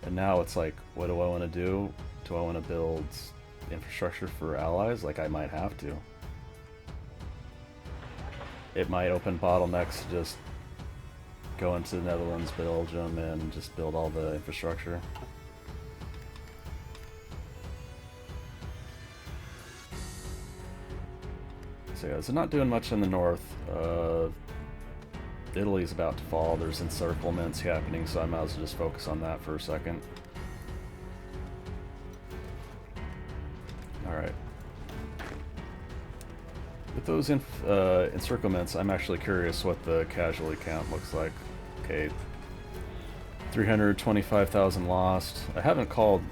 And now it's like, what do I want to do? Do I want to build infrastructure for allies? Like, I might have to. It might open bottlenecks to just go into the Netherlands, Belgium, and just build all the infrastructure. So yeah, so not doing much in the north. Italy's about to fall. There's encirclements happening, so I might as well just focus on that for a second. Alright. With those encirclements, I'm actually curious what the casualty count looks like. Okay, 325,000 lost. I haven't called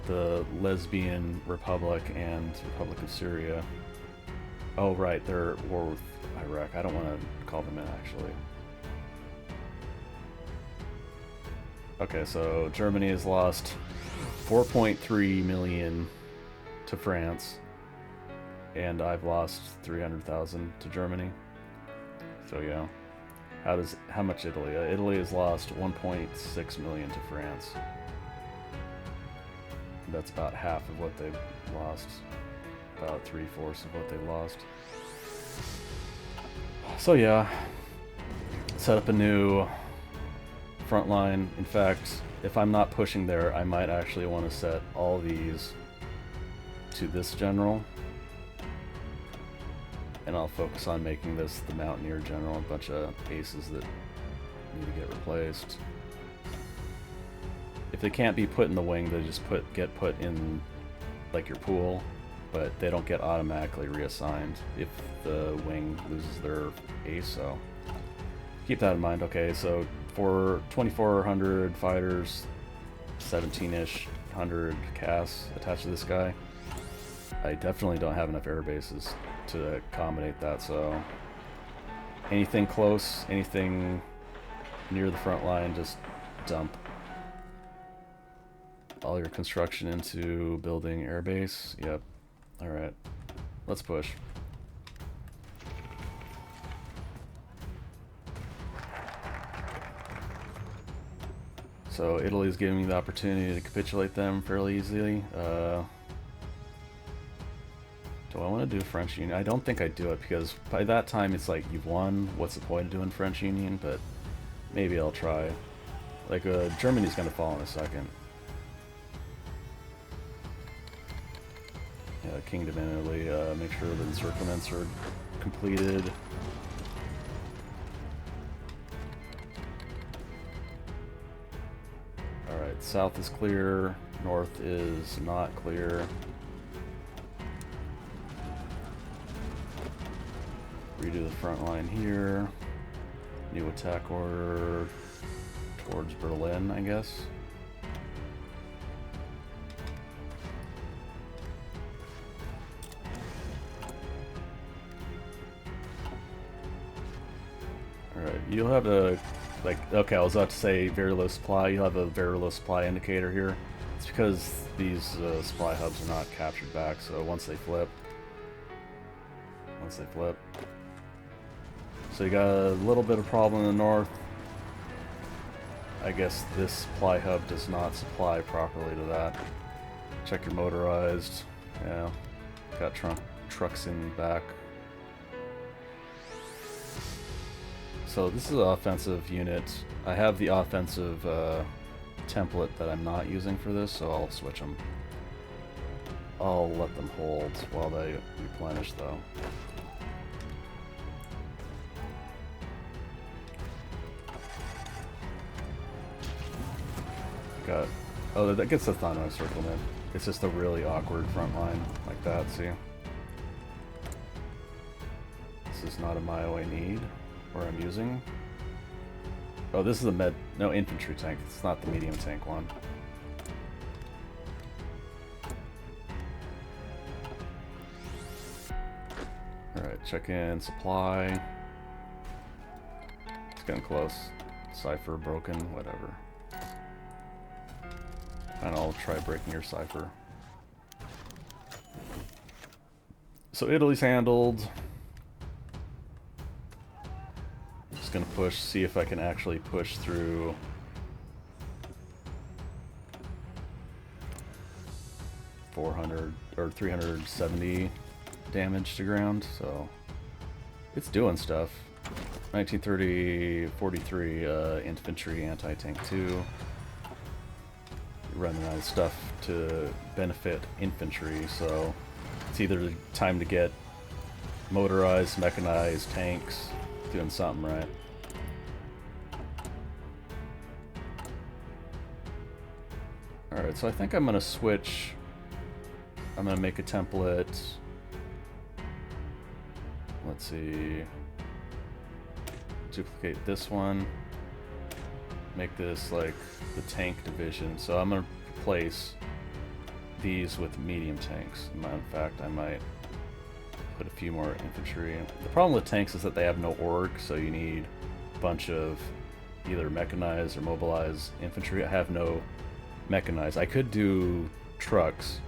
the Lesbian Republic and Republic of Syria. Oh, right, they're at war with Iraq. I don't want to call them in, actually. Okay, so Germany has lost 4.3 million to France, and I've lost 300,000 to Germany. So yeah, how much Italy? Italy has lost 1.6 million to France. That's about half of what they've lost. About 3/4 of what they lost. So yeah, set up a new front line. In fact, if I'm not pushing there, I might actually want to set all these to this general, and I'll focus on making this the Mountaineer general. A bunch of aces that need to get replaced. If they can't be put in the wing, they just get put in like your pool, but they don't get automatically reassigned if the wing loses their ace, so keep that in mind. Okay, so for 2,400 fighters, 17-ish hundred casts attached to this guy, I definitely don't have enough air bases to accommodate that, so anything close, anything near the front line, just dump all your construction into building airbase. Yep. Alright. Let's push. So Italy's giving me the opportunity to capitulate them fairly easily. Do I want to do French Union? I don't think I do it, because by that time it's like, you've won, what's the point of doing French Union? But maybe I'll try. Like, Germany's gonna fall in a second. Yeah, Kingdom in Italy, make sure the encirclements are completed. Alright, south is clear, north is not clear. Redo the front line here. New attack order towards Berlin, I guess. Alright, you'll have a, like, okay, I was about to say very low supply. You'll have a very low supply indicator here. It's because these supply hubs are not captured back, so once they flip... So you got a little bit of problem in the north. I guess this supply hub does not supply properly to that. Check your motorized. Yeah, got trucks in back. So this is an offensive unit. I have the offensive template that I'm not using for this, so I'll switch them. I'll let them hold while they replenish though. Got, oh, that gets the Thanos circled in. It's just a really awkward front line like that, see? This is not a HOI need, or I'm using. Oh, this is a no, infantry tank. It's not the medium tank one. Alright, check in supply. It's getting close. Cipher broken, whatever. And I'll try breaking your cipher. So Italy's handled. Just gonna push, see if I can actually push through. .400 or 370 damage to ground, so it's doing stuff. 1930 43 infantry anti-tank 2. Running out of stuff to benefit infantry, so it's either time to get motorized, mechanized tanks, doing something right. Alright, so I think I'm gonna switch. I'm gonna make a template. Let's see. Duplicate this one. Make this like the tank division. So I'm gonna replace these with medium tanks. In fact, I might put a few more infantry. The problem with tanks is that they have no org, so you need a bunch of either mechanized or mobilized infantry. I have no mechanized. I could do trucks,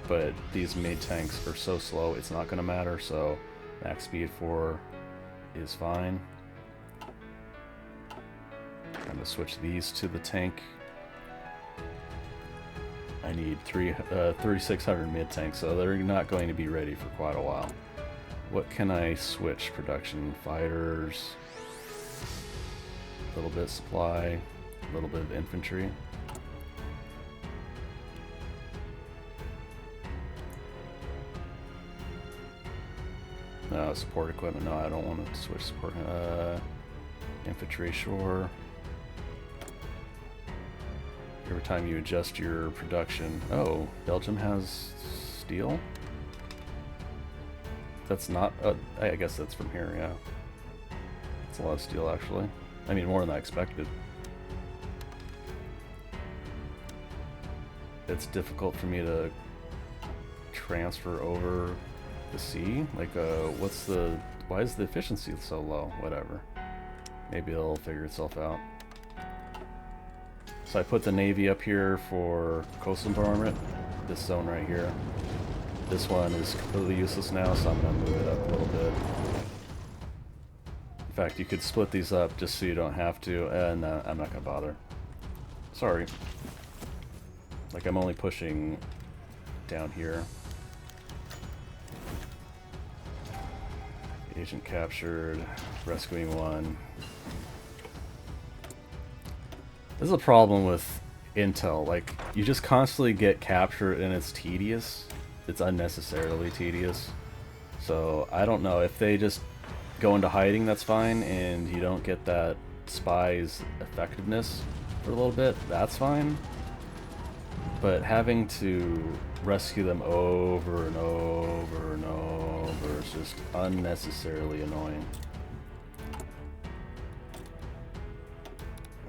but these mid tanks are so slow, it's not gonna matter, so max speed 4 is fine. I'm gonna switch these to the tank. I need 3,600 mid tanks, so they're not going to be ready for quite a while. What can I switch? Production fighters, a little bit of supply, a little bit of infantry. No, support equipment. No, I don't want to switch support. Infantry, sure. Every time you adjust your production. Oh, Belgium has steel? That's not... I guess that's from here, yeah. That's a lot of steel, actually. I mean, more than I expected. It's difficult for me to transfer over the sea. Like, what's the... Why is the efficiency so low? Whatever. Maybe it'll figure itself out. So I put the Navy up here for coastal environment. This zone right here. This one is completely useless now, so I'm going to move it up a little bit. In fact, you could split these up just so you don't have to. No, I'm not going to bother. Sorry. Like, I'm only pushing down here. Agent captured. Rescuing one. This is a problem with intel. Like, you just constantly get captured and it's tedious. It's unnecessarily tedious. So, I don't know. If they just go into hiding, that's fine, and you don't get that spy's effectiveness for a little bit, that's fine. But having to rescue them over and over and over is just unnecessarily annoying.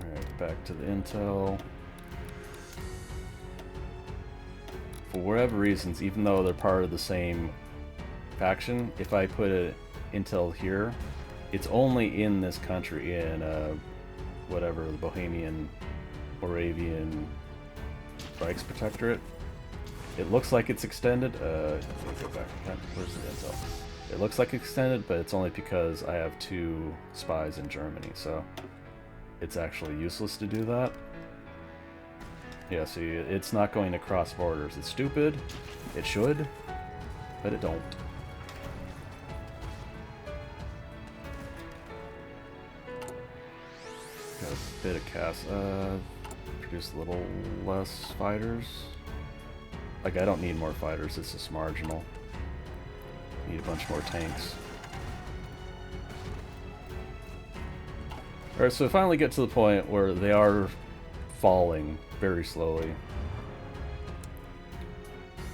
Alright, back to the intel. For whatever reasons, even though they're part of the same faction, if I put an intel here, it's only in this country, in whatever, the Bohemian, Moravian Reich's Protectorate. It looks like it's extended. Let me go back again. Where's the intel? It looks like extended, but it's only because I have 2 spies in Germany, so it's actually useless to do that. Yeah, see, it's not going to cross borders. It's stupid. It should, but it don't. Got a bit of cast. Produce a little less fighters. Like, I don't need more fighters. It's just marginal. Need a bunch more tanks. Alright, so I finally get to the point where they are falling very slowly.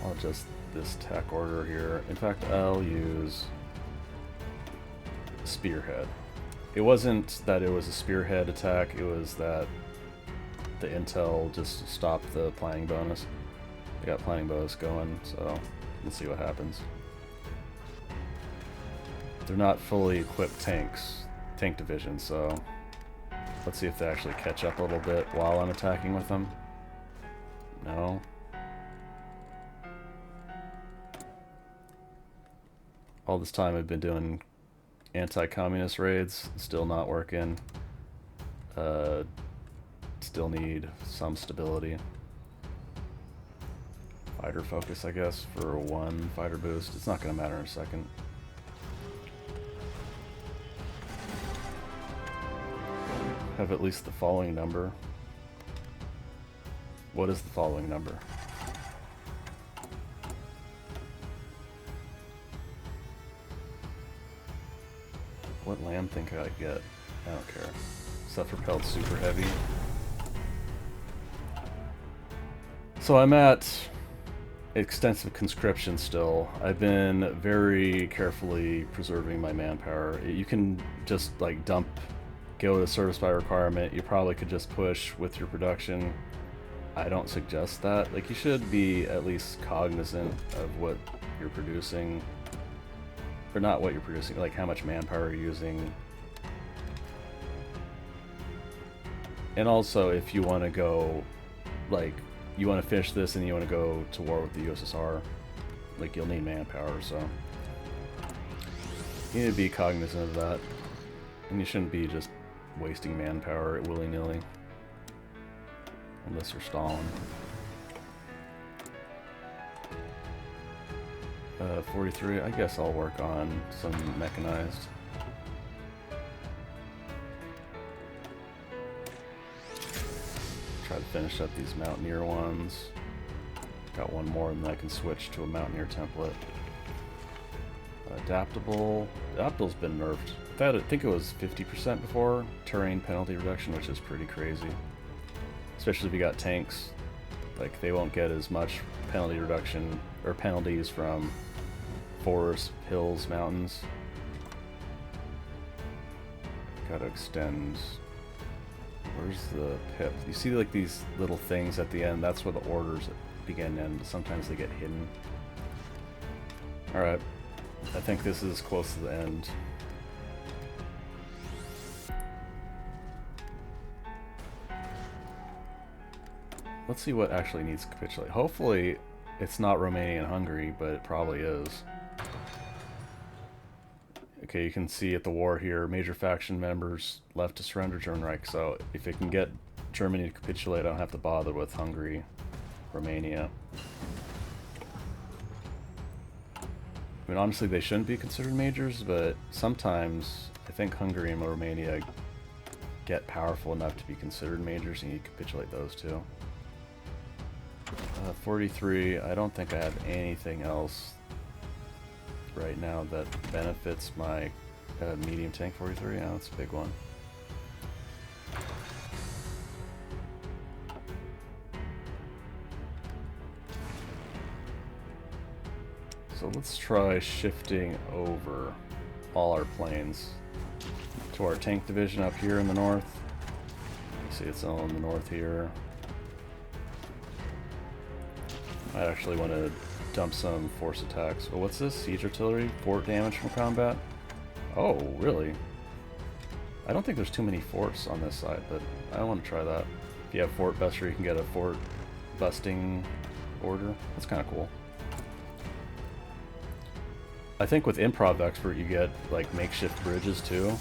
I'll adjust this attack order here. In fact, I'll use Spearhead. It wasn't that it was a Spearhead attack, it was that the intel just stopped the planning bonus. I got planning bonus going, so let's see what happens. They're not fully equipped tanks, tank division, so let's see if they actually catch up a little bit while I'm attacking with them. No. All this time I've been doing anti-communist raids, still not working. Still need some stability. Fighter focus, I guess, for 1 fighter boost. It's not going to matter in a second. Have at least the following number. What is the following number? What land think I get? I don't care. Self-propelled super heavy. So I'm at extensive conscription still. I've been very carefully preserving my manpower. You can just like go to service by requirement. You probably could just push with your production. I don't suggest that. Like, you should be at least cognizant of what you're producing. Or not what you're producing, like how much manpower you're using. And also, if you want to go, like, you want to finish this and you want to go to war with the USSR, like, you'll need manpower, so you need to be cognizant of that. And you shouldn't be just wasting manpower willy-nilly. Unless you're Stalin. 43, I guess I'll work on some mechanized. Try to finish up these Mountaineer ones. Got one more and then I can switch to a Mountaineer template. Adaptable. Adaptable's been nerfed. I think it was 50% before. Terrain penalty reduction, which is pretty crazy. Especially if you got tanks. Like, they won't get as much penalty reduction, or penalties from forests, hills, mountains. Gotta extend. Where's the pip? You see, like, these little things at the end? That's where the orders begin and end. Sometimes they get hidden. Alright. I think this is close to the end. Let's see what actually needs to capitulate. Hopefully it's not Romania and Hungary, but it probably is. Okay, you can see at the war here, major faction members left to surrender German Reich. So if it can get Germany to capitulate, I don't have to bother with Hungary, Romania. I mean, honestly, they shouldn't be considered majors, but sometimes I think Hungary and Romania get powerful enough to be considered majors, and you capitulate those too. 43, I don't think I have anything else right now that benefits my medium tank 43. Yeah, that's a big one. So let's try shifting over all our planes to our tank division up here in the north. You see it's all in the north here. I actually want to dump some force attacks. Oh, what's this? Siege artillery? Fort damage from combat? Oh, really? I don't think there's too many forts on this side, but I want to try that. If you have Fort Buster, you can get a fort busting order. That's kind of cool. I think with Improv Expert you get like makeshift bridges too.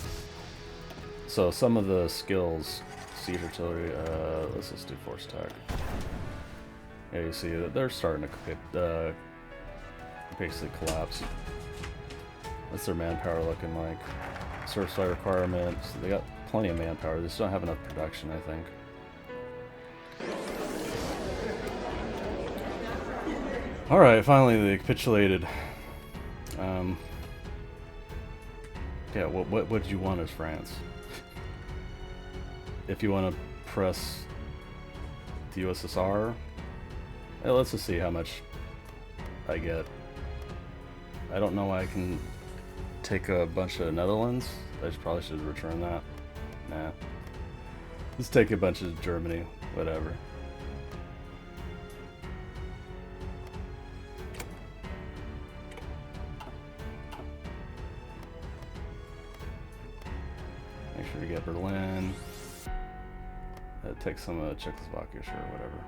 So some of the skills, siege artillery, let's just do force attack. Yeah, you see that they're starting to basically collapse. What's their manpower looking like? Source fire requirements. They got plenty of manpower. They just don't have enough production, I think. Alright, finally they capitulated. Yeah, what would you want as France? If you want to press the USSR, hey, let's just see how much I get. I don't know why I can take a bunch of Netherlands. I probably should return that. Nah. Let's take a bunch of Germany, whatever. Make sure you get Berlin. Take some of Czechoslovakia, sure, whatever.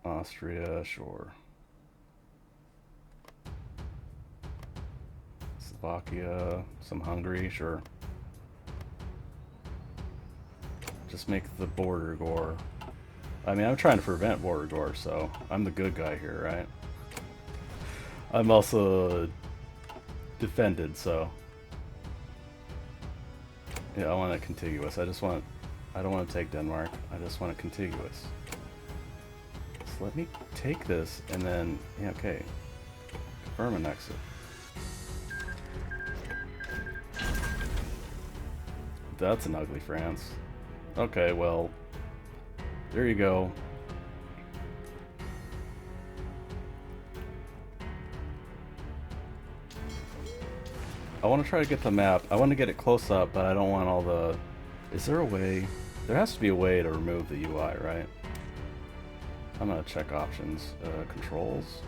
Austria, sure. Slovakia, some Hungary, sure. Just make the border gore. I mean, I'm trying to prevent border gore, so I'm the good guy here, right? I'm also defended, so yeah, I want it contiguous. I don't want to take Denmark. I just want it contiguous. So let me take this and then, yeah, okay. Confirm and exit. That's an ugly France. Okay, well, there you go. I want to try to get the map. I want to get it close up, but I don't want all the... Is there a way? There has to be a way to remove the UI, right? I'm going to check options. Controls.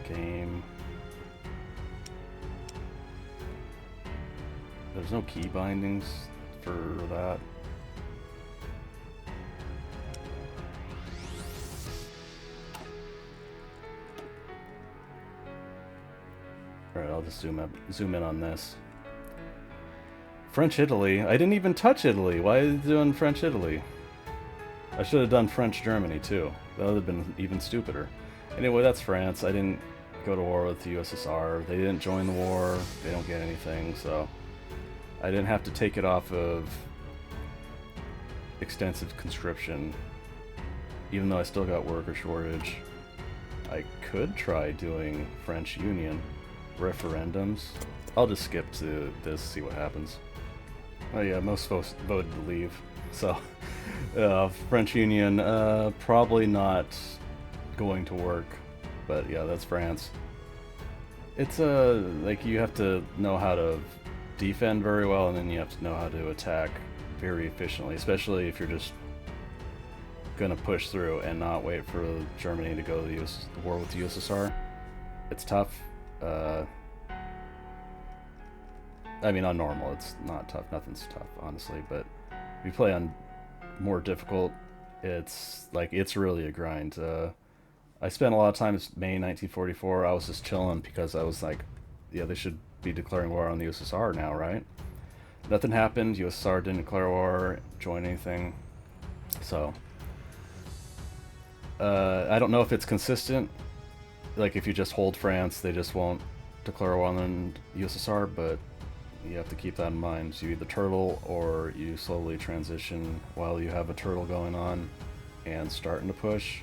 Game. There's no key bindings for that. Alright, I'll just zoom in on this. French Italy. I didn't even touch Italy. Why are you doing French Italy? I should have done French Germany too. That would have been even stupider. Anyway, that's France. I didn't go to war with the USSR. They didn't join the war. They don't get anything, so I didn't have to take it off of extensive conscription. Even though I still got worker shortage. I could try doing French Union referendums. I'll just skip to this, see what happens. Oh yeah, most folks voted to leave. So, French Union, probably not going to work. But yeah, that's France. It's like you have to know how to defend very well, and then you have to know how to attack very efficiently, especially if you're just gonna push through and not wait for Germany to go to the war with the USSR. It's tough. I mean, on normal, it's not tough. Nothing's tough, honestly. But if you play on more difficult, it's like it's really a grind. I spent a lot of time in May 1944. I was just chilling because I was like, yeah, they should be declaring war on the USSR now, right? Nothing happened. USSR didn't declare war, join anything. So I don't know if it's consistent. Like if you just hold France, they just won't declare war on the USSR, but you have to keep that in mind. So you either turtle or you slowly transition while you have a turtle going on and starting to push,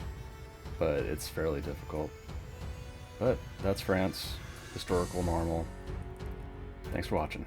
but it's fairly difficult. But that's France, historical normal. Thanks for watching.